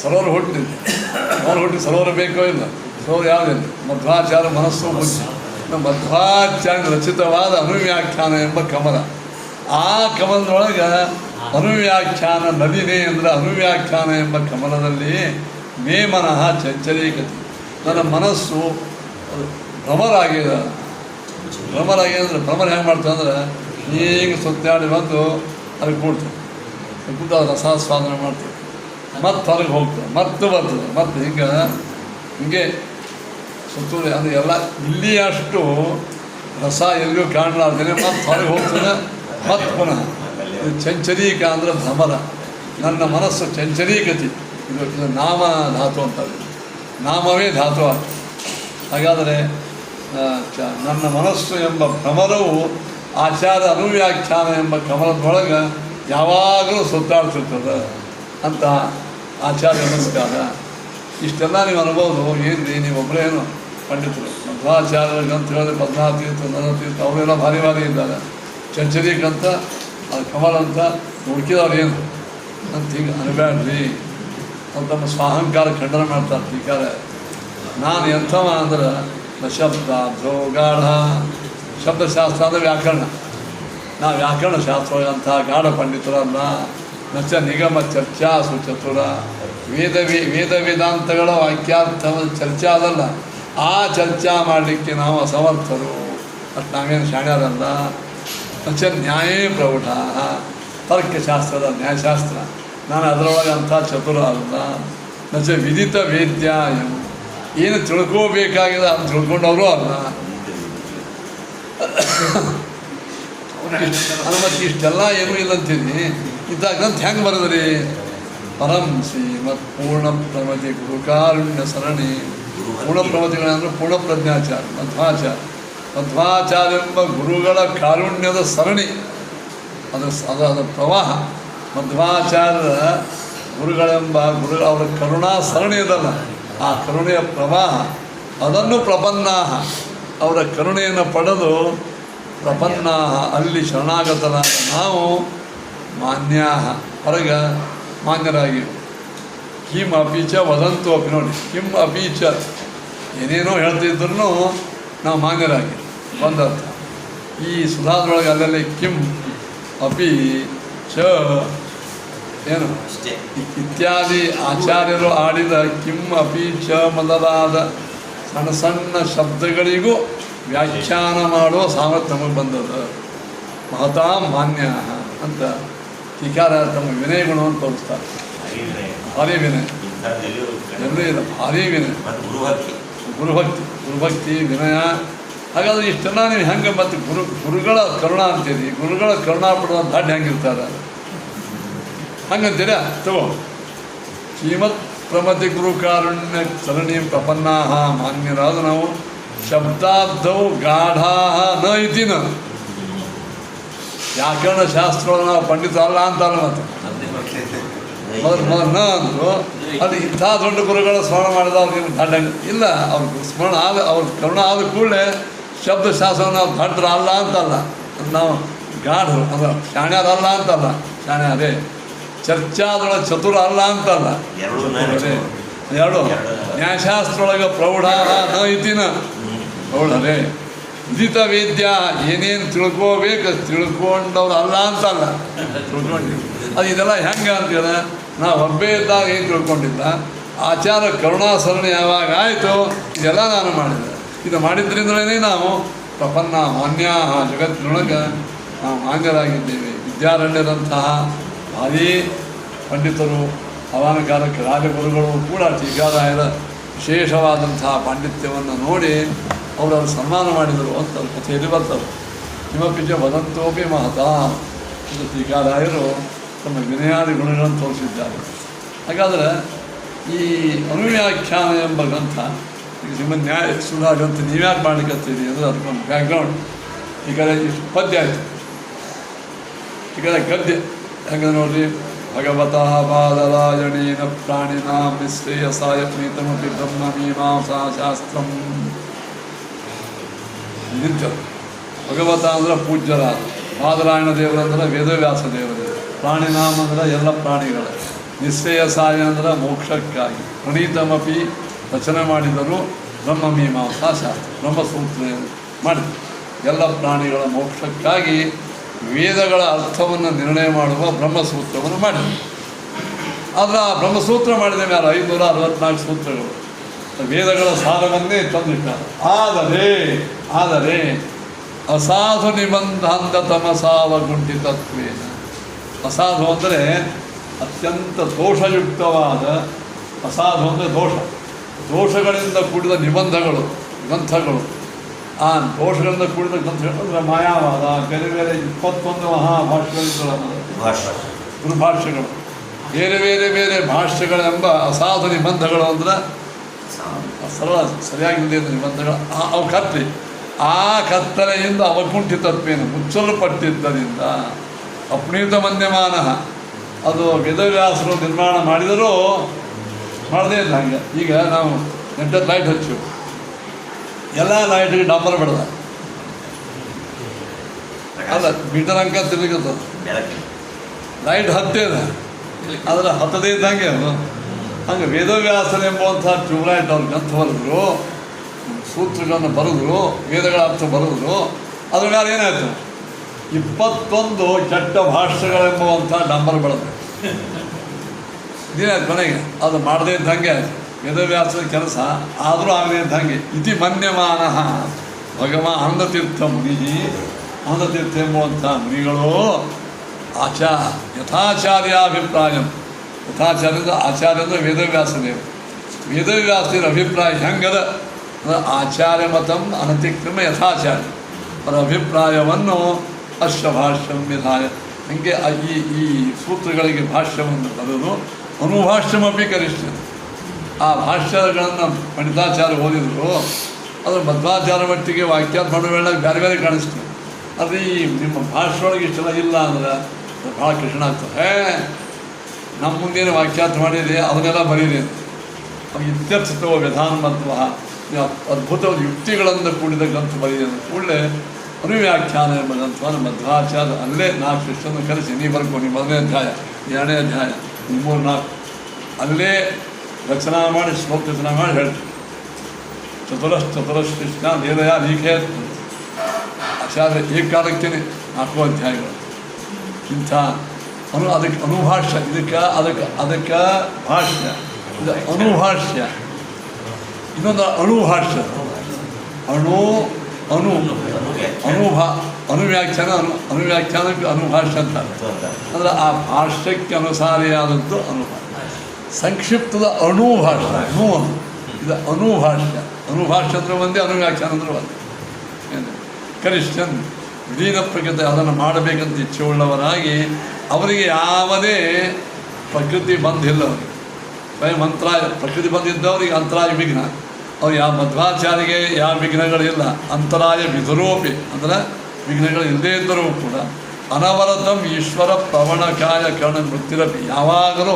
ಸರೋವರ ಹುಟ್ಟಿದೆ, ಅವನು ಹುಟ್ಟಿ ಸರೋವರ ಬೇಕೋ ಇಲ್ಲ, ಸರೋವರ ಯಾವುದಿಲ್ಲ. ಮಧ್ವಾಚಾರ್ಯ ಮನಸ್ಸು ಬುದ್ಧಿ, ಮಧ್ವಾಚಾರ್ಯ ರಚಿತವಾದ ಅನುವ್ಯಾಖ್ಯಾನ ಎಂಬ ಕಮಲ. ಆ ಕಮಲದೊಳಗೆ ಅನುವ್ಯಾಖ್ಯಾನ ನದಿನೇ ಅಂದರೆ ಅನುವ್ಯಾಖ್ಯಾನ ಎಂಬ ಕಮಲದಲ್ಲಿ ಮೇ ಮನಃ ಚಂಚಲೀಕತೆ, ನನ್ನ ಮನಸ್ಸು ಭ್ರಮರಾಗಿದೆ. ಅಂದರೆ ಭ್ರಮರ ಹೆಂಗೆ ಮಾಡ್ತಾರೆ ಅಂದ್ರೆ, ಹೀಗೆ ಸುತ್ತಾಡಿ ಬಂದು ಅದಕ್ಕೆ ಕೂಡ್ತಾರೆ, ಕೂತು ಅದು ರಸಾಸ್ವಾದನೆ ಮಾಡ್ತಾರೆ, ಮತ್ತೆ ಹೊರಗೆ ಹೋಗ್ತದೆ, ಮತ್ತೆ ಬರ್ತದೆ, ಮತ್ತೆ ಹಿಂಗೆ ಸುತ್ತೂರಿ. ಅದು ಎಲ್ಲ ಇಲ್ಲಿ ಅಷ್ಟು ರಸ ಎಲ್ಲಿಯೂ ಕಾಣಲಾರ್ದೇನೆ ಮತ್ತೆ ಹೊರಗೆ ಹೋಗ್ತದೆ, ಮತ್ತೆ ಪುನಃ. ಚಂಚರೀಕ ಅಂದರೆ ಭ್ರಮರ. ನನ್ನ ಮನಸ್ಸು ಚಂಚರೀಕತಿ, ಇದು ನಾಮ ಧಾತು ಅಂತಾರೆ, ನಾಮವೇ ಧಾತು ಆಗ್ತದೆ. ಹಾಗಾದರೆ ನನ್ನ ಮನಸ್ಸು ಎಂಬ ಭ್ರಮರವು ಆಚಾರ ಅನುವ್ಯಾಖ್ಯಾನ ಎಂಬ ಕಮಲದೊಳಗೆ ಯಾವಾಗಲೂ ಸುತ್ತಾಡ್ತಿರ್ತದೆ ಅಂತ ಆಚಾರ್ಯ ನಮಸ್ಕಾರ. ಇಷ್ಟೆಲ್ಲ ನೀವು ಅನ್ಬೋದು. ಏನು ರೀ ನೀವು ಒಬ್ಬರೇನು ಪಂಡಿತರು, ಮಧ್ವಾಚಾರ್ಯರಿಗೆ ಅಂತ ಹೇಳಿದ್ರೆ ಪದ್ಮನಾಭ ತೀರ್ಥ, ನರತೀರ್ಥ ಅವರೆಲ್ಲ ಭಾರಿ ಇದ್ದಾರೆ. ಚಂಚರೀಕಂತ, ಅದು ಕಮಲ ಅಂತ, ಹುಡುಕಿದವ್ರು ಏನು ಅಂತ ಹಿಂಗೆ ಅನ್ಬೇಡ್ರಿ ಅಂತ ತಮ್ಮ ಸ್ವಾಹಂಕಾರ ಖಂಡನ ಮಾಡ್ತಾರೆ ಟೀಕಾರ. ನಾನು ಎಂಥವ ಅಂದ್ರೆ ಶಬ್ದ ಗಾಢ, ಶಬ್ದಶಾಸ್ತ್ರ ಅಂದರೆ ವ್ಯಾಕರಣ. ನಾ ವ್ಯಾಕರಣ ಶಾಸ್ತ್ರ ಅಂಥ ಗಾಢ ಪಂಡಿತರಲ್ಲ. ನಚ ನಿಗಮ ಚರ್ಚಾ ಸುಚತುರ, ವೇದ ವೇದಾಂತಗಳ ವಾಕ್ಯಾರ್ಥದ ಚರ್ಚೆ ಅದಲ್ಲ, ಆ ಚರ್ಚಾ ಮಾಡಲಿಕ್ಕೆ ನಾವು ಅಸಮರ್ಥರು. ಮತ್ತು ನಾವೇನು ಶಾಣ್ಯರಲ್ಲ. ನಚ ನ್ಯಾಯೇ ಪ್ರೌಢ, ತರ್ಕಶಾಸ್ತ್ರದ ನ್ಯಾಯಶಾಸ್ತ್ರ, ನಾನು ಅದರೊಳಗೆ ಅಂಥ ಚತುರ ಅಲ್ಲ. ನಚ ವಿದಿತ ವೇದ್ಯ, ಏನು ತಿಳ್ಕೋಬೇಕಾಗಿದೆ ಅದು ತಿಳ್ಕೊಂಡವರು ಅಲ್ಲ. ಮತ್ತು ಇಷ್ಟೆಲ್ಲ ಏನೂ ಇಲ್ಲ ಅಂತೀನಿ. ಇದ್ದಾಗಂತ ಹೆಂಗೆ ಬರೋದ್ರಿ? ಪರಂ ಶ್ರೀಮತ್ ಪೂರ್ಣ ಪ್ರಮತಿ ಗುರುಕಾರುಣ್ಯ ಸರಣಿ. ಪೂರ್ಣ ಪ್ರಮತಿಗಳಂದ್ರೆ ಪೂರ್ಣ ಪ್ರಜ್ಞಾಚಾರ, ಮಧ್ವಾಚಾರ್ಯ ಎಂಬ ಗುರುಗಳ ಕಾರುಣ್ಯದ ಸರಣಿ. ಅದರ ಪ್ರವಾಹ. ಮಧ್ವಾಚಾರ್ಯರ ಗುರುಗಳೆಂಬ ಅವರ ಕರುಣಾ ಸರಣಿ ಇದಲ್ಲ, ಆ ಕರುಣೆಯ ಪ್ರವಾಹ ಅದನ್ನು ಪ್ರಪನ್ನಾಹ ಅವರ ಕರುಣೆಯನ್ನು ಪಡೆದು ಪ್ರಪನ್ನಾಹ ಅಲ್ಲಿ ಶರಣಾಗತರಾದ ನಾವು ಮಾನ್ಯಾಹ ಹೊರಗೆ ಮಾನ್ಯರಾಗಿ ಕಿಂ ಅಪೀಚ ವದಂತು ಅಪಿ ನೋಡಿ ಕಿಂ ಅಪೀಚ ಏನೇನೋ ಹೇಳ್ತಿದ್ರು ನಾವು ಮಾನ್ಯರಾಗಿ ಬಂದರ್ಥ. ಈ ಸುಧಾದೊಳಗೆ ಅಲ್ಲಲ್ಲಿ ಕಿಂ ಅಪಿ ಚ ಏನು ಇತ್ಯಾದಿ ಆಚಾರ್ಯರು ಆಡಿದ ಕಿಂ ಅಪಿ ಚ ಮೊದಲಾದ ಸಣ್ಣ ಸಣ್ಣ ಶಬ್ದಗಳಿಗೂ ವ್ಯಾಖ್ಯಾನ ಮಾಡುವ ಸಾಮರ್ಥ್ಯ ನಮಗೆ ಬಂದದ. ಮಹತಾ ಮಾನ್ಯ ಅಂತ ಟೀಕಾರ ತಮ್ಮ ವಿನಯ ಗುಣವನ್ನು ತೋರಿಸ್ತಾರೆ. ಭಾರಿ ವಿನಯ ಎಲ್ಲೇ ಇಲ್ಲ, ಭಾರಿ ವಿನಯ, ಗುರುಭಕ್ತಿ ವಿನಯ. ಹಾಗಾದ್ರೆ ಇಷ್ಟೆಲ್ಲ ನೀವು ಹೆಂಗೆ ಮತ್ತು ಗುರುಗಳ ಕರುಣ ಅಂತೀರಿ, ಗುರುಗಳ ಕರುಣಾ ಪಡುವ ದಾಡ್ಯ ಹೆಂಗಿರ್ತಾರೆ ಹಂಗಂತೀರ ತಗೋ. ಶ್ರೀಮತ್ ಪ್ರಮತಿ ಗುರು ಕಾರುಣ್ಯ ಸರಣಿ ಪ್ರಪನ್ನಾಹ ಮಾನ್ಯರಾದ ನಾವು ಶಬ್ದಾಬ್ಧವು ಗಾಢಾಹ ನ ಇತಿನ ವ್ಯಾಕರಣ ಶಾಸ್ತ್ರವನ್ನು ನಾವು ಪಂಡಿತ ಅಲ್ಲ ಅಂತಲ್ಲ. ಮತ್ತು ಮೊದಲು ನ ಅಂದರು ಅದು ಇಂಥ ದೊಡ್ಡ ಗುರುಗಳ ಸ್ಮರಣ ಮಾಡಿದ ಅವ್ರಿಗೆ ದಾಡ್ಯ ಇಲ್ಲ. ಅವ್ರ ಸ್ಮರಣ ಆದ ಅವ್ರ ಕರುಣ ಆದ ಕೂಡಲೇ ಶಬ್ದಶಾಸ್ತ್ರವನ್ನು ನಾವು ದಡ್ರ ಅಲ್ಲ ಅಂತಲ್ಲ, ನಾವು ಗಾಢರು ಅಂದ್ರೆ ಶಾಣ್ಯರಲ್ಲ ಅಂತಲ್ಲ, ಶಾಣ್ಯರೇ. ಚರ್ಚಾದೊಳಗೆ ಚತುರ ಅಲ್ಲ ಅಂತಲ್ಲ, ಎರಡು ನ್ಯಾಯಶಾಸ್ತ್ರೊಳಗೆ ಪ್ರೌಢ ನ ಇತಿನ ಪ್ರೌಢರೇ. ವಿದಿತ ವೇದ್ಯ ಏನೇನು ತಿಳ್ಕೋಬೇಕು ತಿಳ್ಕೊಂಡವ್ರು ಅಲ್ಲ ಅಂತಲ್ಲ, ತಿಳ್ಕೊಂಡಿಲ್ಲ. ಅದು ಇದೆಲ್ಲ ಹೆಂಗೆ ಅಂತೀರ, ನಾವು ಒಬ್ಬೇ ಇದ್ದಾಗ ಏನು ತಿಳ್ಕೊಂಡಿಲ್ಲ. ಆಚಾರ ಕರುಣಾಸರಣೆ ಯಾವಾಗ ಆಯಿತು ಇದೆಲ್ಲ ನಾನು ಮಾಡಿದೆ. ಇದು ಮಾಡಿದ್ರಿಂದಲೇ ನಾವು ಪ್ರಪನ್ನ ಮಾನ್ಯ ಜಗತ್ತಿನೊಳಗೆ ನಾವು ಮಾನ್ಯರಾಗಿದ್ದೇವೆ. ವಿದ್ಯಾರಣ್ಯರಂತಹ ಭಾರೀ ಪಂಡಿತರು, ಆಹ್ವಾನ ಕಾಲಕ್ಕೆ ರಾಜಗುರುಗಳು ಕೂಡ ಟೀಕಾರಾಯರ ವಿಶೇಷವಾದಂತಹ ಪಾಂಡಿತ್ಯವನ್ನು ನೋಡಿ ಅವರನ್ನು ಸನ್ಮಾನ ಮಾಡಿದರು ಅಂತ ಕಥೆಯಲ್ಲಿ ಬರ್ತವೆ. ಕಿಮಪಿಚ ವದಂತೋಪಿ ಮಹತಾ ಎಂದು ಟೀಕಾರಾಯರು ತಮ್ಮ ವಿನಯಾದಿ ಗುಣಗಳನ್ನು ತೋರಿಸಿದ್ದಾರೆ. ಹಾಗಾದರೆ ಈ ಅನುವ್ಯಾಖ್ಯಾನ ಎಂಬ ಗ್ರಂಥ, ಈಗ ನಿಮ್ಮ ನ್ಯಾಯ ಸುಧಾ ಗ್ರಂಥ ನೀವ್ಯಾಕೆ ಮಾಡಲಿಕ್ಕತ್ತೀರಿ ಅಂದರೆ ಅದಕ್ಕೊಂದು ಬ್ಯಾಕ್ಗ್ರೌಂಡ್. ಈ ಕಡೆ ಇಷ್ಟು ಪದ್ಯ ಆಯಿತು, ಈ ಕಡೆ ಗದ್ಯ ಹೆಂಗೆ ನೋಡ್ರಿ. ಭಗವತಃ ಪಾದರಾಯಣೇನ ಪ್ರಾಣಿನಾಂ ನಿಶ್ರೇಯಸಾಯ ಪ್ರೀತಮಪಿ ಬ್ರಹ್ಮ ಮೀಮಾಂಸಾ ಶಾಸ್ತ್ರಂ ನಿಂತರು. ಭಗವತ ಅಂದ್ರೆ ಪೂಜ್ಯರಾದ, ಪಾದರಾಯಣ ದೇವರಂದ್ರೆ ವೇದವ್ಯಾಸ ದೇವರು, ಪ್ರಾಣಿನಾಮ ಅಂದ್ರೆ ಎಲ್ಲ ಪ್ರಾಣಿಗಳ, ನಿಶ್ರೇಯಸಾಯ ಅಂದ್ರೆ ಮೋಕ್ಷಕ್ಕಾಗಿ, ಪ್ರಣೀತಮಪಿ ರಚನೆ ಮಾಡಿದರು ಬ್ರಹ್ಮಮೀಮಾಂಸಾ ಶಾಸ್ತ್ರ, ಬ್ರಹ್ಮಸೂತ್ರ ಮಾಡಿದರು. ಎಲ್ಲ ಪ್ರಾಣಿಗಳ ಮೋಕ್ಷಕ್ಕಾಗಿ ವೇದಗಳ ಅರ್ಥವನ್ನು ನಿರ್ಣಯ ಮಾಡುವ ಬ್ರಹ್ಮಸೂತ್ರವನ್ನು ಮಾಡಿದರು. ಆದರೆ ಆ ಬ್ರಹ್ಮಸೂತ್ರ ಮಾಡಿದ ಮೇಲೆ 564 ಸೂತ್ರಗಳು ವೇದಗಳ ಸಾರವನ್ನೇ ತಂದಿಟ್ಟಾರೆ. ಆದರೆ ಅಸಾಧು ನಿಬಂಧಾಂಧ ತಮಸಾವಗುಂಠಿತತ್ವೇನ, ಅಸಾಧು ಅಂದರೆ ಅತ್ಯಂತ ದೋಷಯುಕ್ತವಾದ, ಅಸಾಧು ಅಂದರೆ ದೋಷಗಳಿಂದ ಕೂಡಿದ ನಿಬಂಧಗಳು, ಗ್ರಂಥಗಳು. ಆ ದೋಷಗಳಿಂದ ಕೂಡಿದ ಗ್ರಂಥಗಳು ಅಂದರೆ ಮಾಯಾವಾದ, ಬೇರೆ ಬೇರೆ 21 ಮಹಾಭಾಷ್ಯಗಳು, ಗುರುಭಾಷ್ಯಗಳು, ಬೇರೆ ಬೇರೆ ಬೇರೆ ಭಾಷ್ಯಗಳೆಂಬ ಅಸಾಧು ನಿಬಂಧಗಳು ಅಂದರೆ ಸರಿಯಾಗಿಲ್ಲದೆ ನಿಬಂಧಗಳು. ಅವು ಕತ್ತಲೆ, ಆ ಕತ್ತಲೆಯಿಂದ ಅವಗುಂಠಿತತ್ವೇನು ಮುಚ್ಚಲ್ಪಟ್ಟಿದ್ದರಿಂದ ಅಪ್ನೀತ ಮನ್ಯಮಾನ, ಅದು ವೇದವ್ಯಾಸರು ನಿರ್ಮಾಣ ಮಾಡಿದರೂ ಮಾಡದೇ ಇಲ್ಲ. ಹಂಗೆ ಈಗ ನಾವು ನೆಟ್ಟದ ಲೈಟ್ ಹಚ್ಚು, ಎಲ್ಲ ಲೈಟ್ಗೆ ಡಂಬರ್ ಬಿಡದ ಅಲ್ಲ, ಮೀಟರ್ ಅಂಕ ತಿರುಗುತ್ತದೆ, ಲೈಟ್ ಹತ್ತೇದ, ಆದರೆ ಹತ್ತದೇ ಇದ್ದಂಗೆ ಅದು. ಹಂಗೆ ವೇದವ್ಯಾಸನೆಂಬುವಂಥ ಟ್ಯೂಬ್ಲೈಟ್ ಅವ್ರು ಗ್ರಂಥ ಬರೆದ್ರು, ಸೂತ್ರಗಳನ್ನು ಬರೆದ್ರು, ವೇದಗಳ ಅರ್ಥ ಬರೆದ್ರು. ಅದ್ರ ಮೇಲೆ ಏನಾಯಿತು, 21 ಕೆಟ್ಟ ಭಾಷ್ಯಗಳೆಂಬುವಂಥ ಡಂಬರ್ ಬೆಳೆದು ಇದೇನಾಯ್ತು ಕೊನೆಗೆ. ಅದು ಮಾಡದೇ ಇದ್ದಂಗೆ ಆಯಿತು ವೇದವ್ಯಾಸದ ಕೆಲಸ, ಆದರೂ ಆಗದೇ ಇದ್ದಂಗೆ. ಇತಿ ಮನ್ಯಮಾನ ಭಗವಾನ್ ಆನಂದತೀರ್ಥ ಮುನಿ, ಆನಂದತೀರ್ಥ ಎಂಬುವಂಥ ಮುನಿಗಳು ಯಥಾಚಾರ್ಯಾಭಿಪ್ರಾಯ, ಯಥಾಚಾರ್ಯದ ಆಚಾರ್ಯ ಅಂದರೆ ವೇದವ್ಯಾಸದೇವರು, ವೇದವ್ಯಾಸರ ಅಭಿಪ್ರಾಯ ಹೆಂಗದ ಅಂದರೆ ಆಚಾರ್ಯ ಮತಂ ಅನತಿಕ್ರಮ ಯಥಾಚಾರ್ಯ, ಅವರ ಅಭಿಪ್ರಾಯವನ್ನು ಅಶ್ವಭಾಷ್ಯಂ ವಿಧಾಯ, ಹಂಗೆ ಈ ಸೂತ್ರಗಳಿಗೆ ಭಾಷ್ಯವನ್ನು ಬರೆದು ಅನುಭಾಷ್ಯಮಪಿ ಕರಿಷ್ಠರು. ಆ ಭಾಷ್ಯಗಳನ್ನು ಪಂಡಿತಾಚಾರ್ಯ ಓದಿದ್ರು, ಅದರ ಮಧ್ವಾಚಾರ ಮಟ್ಟಿಗೆ ವಾಕ್ಯಾರ್ಥ ಮಾಡುವ ಬೇರೆ ಬೇರೆ ಕಾಣಿಸ್ತು. ಅದು ಈ ನಿಮ್ಮ ಭಾಷೆಯೊಳಗೆ ಇಷ್ಟೆಲ್ಲ ಇಲ್ಲ ಅಂದ್ರೆ ಭಾಳ ಕೃಷ್ಣ ಆಗ್ತದೆ. ನಮ್ಮ ಮುಂದೇನು ವಾಕ್ಯಾರ್ಥ ಮಾಡಿದೆ ಅದನ್ನೆಲ್ಲ ಬರೀರಿ, ಅದು ಇತ್ಯರ್ಥತ್ವ ವಿಧಾನ ಮತ್ವ ಅದ್ಭುತವಾದ ಯುಕ್ತಿಗಳಿಂದ ಕೂಡಿದ ಗ್ರಂಥ ಬರೆಯೋದು ಕೂಡಲೇ ಅನುವ್ಯಾಖ್ಯಾನ ಎಂಬ ಗ್ರಂಥವನ್ನು ಮಧ್ವಾಚಾರ್ಯ ಅಲ್ಲೇ 4 ಶಿಷ್ಯರನ್ನು ಕರೆಸಿ ನೀ ಬರ್ಕೊ ನೀವು 1ನೇ ಅಧ್ಯಾಯ 2ನೇ ಅಧ್ಯಾಯ 3, 4 ಅಲ್ಲೇ ರಚನಾ ಮಾಡಿ ಶ್ಲೋಕ ರಚನಾ ಮಾಡಿ ಹೇಳ್ತೀವಿ. ಚತುರಶ್ಚತುರಶ್ಚಿಷ್ಟ ನೇರಯ ನೀಖೇ ಆಚಾರ್ಯ ಏಕಾಲಕ್ಕೆ 4 ಅಧ್ಯಾಯಗಳು. ಇಂಥ ಅದಕ್ಕೆ ಅನುಭಾಷ್ಯ, ಅದಕ್ಕೆ ಭಾಷ್ಯ, ಇದು ಅನುಭಾಷ್ಯ, ಇನ್ನೊಂದು ಅಣುಭಾಷ್ಯ. ಅನುವ್ಯಾಖ್ಯಾನಕ್ಕೆ ಅನುಭಾಷ್ಯ ಅಂತ ಅಂದರೆ ಆ ಭಾಷ್ಯಕ್ಕೆ ಅನುಸಾರಿಯಾದದ್ದು ಅನುಭಾಷ್ಯ. ಸಂಕ್ಷಿಪ್ತದ ಅಣುಭಾಷ್ಯ ಇದು ಅನುಭಾಷ್ಯ ಅಂದರೆ ಒಂದೇ, ಅನುವ್ಯಾಖ್ಯಾನ ಅಂದರೆ ಒಂದೇ. ಕನಿಷ್ಠನ್ ವಿಲೀನ ಪ್ರಕೃತಿ ಅದನ್ನು ಮಾಡಬೇಕಂತ ಇಚ್ಛೆಯುಳ್ಳವರಾಗಿ ಅವರಿಗೆ ಯಾವುದೇ ಪ್ರಕೃತಿ ಬಂಧಿಲ್ಲ. ಅವರಿಗೆ ಸ್ವಯಂ ಅಂತರಾಯ ಪ್ರಕೃತಿ ಬಂದಿದ್ದವರಿಗೆ ಅಂತರಾಯ ವಿಘ್ನ. ಅವ್ರು ಯಾವ ಮಧ್ವಾಚಾರ್ಯರಿಗೆ ಯಾವ ವಿಘ್ನಗಳಿಲ್ಲ. ಅಂತರಾಯ ವಿಧುರೋಪಿ ಅಂದರೆ ವಿಘ್ನಗಳು ಇಲ್ಲದೇ ಇದ್ದರೂ ಕೂಡ ಅನವರತಂ ಈಶ್ವರ ಪ್ರವಣಕಾಯ ಕರ್ಣ ಮೃತ್ಯುರಪಿ ಯಾವಾಗಲೂ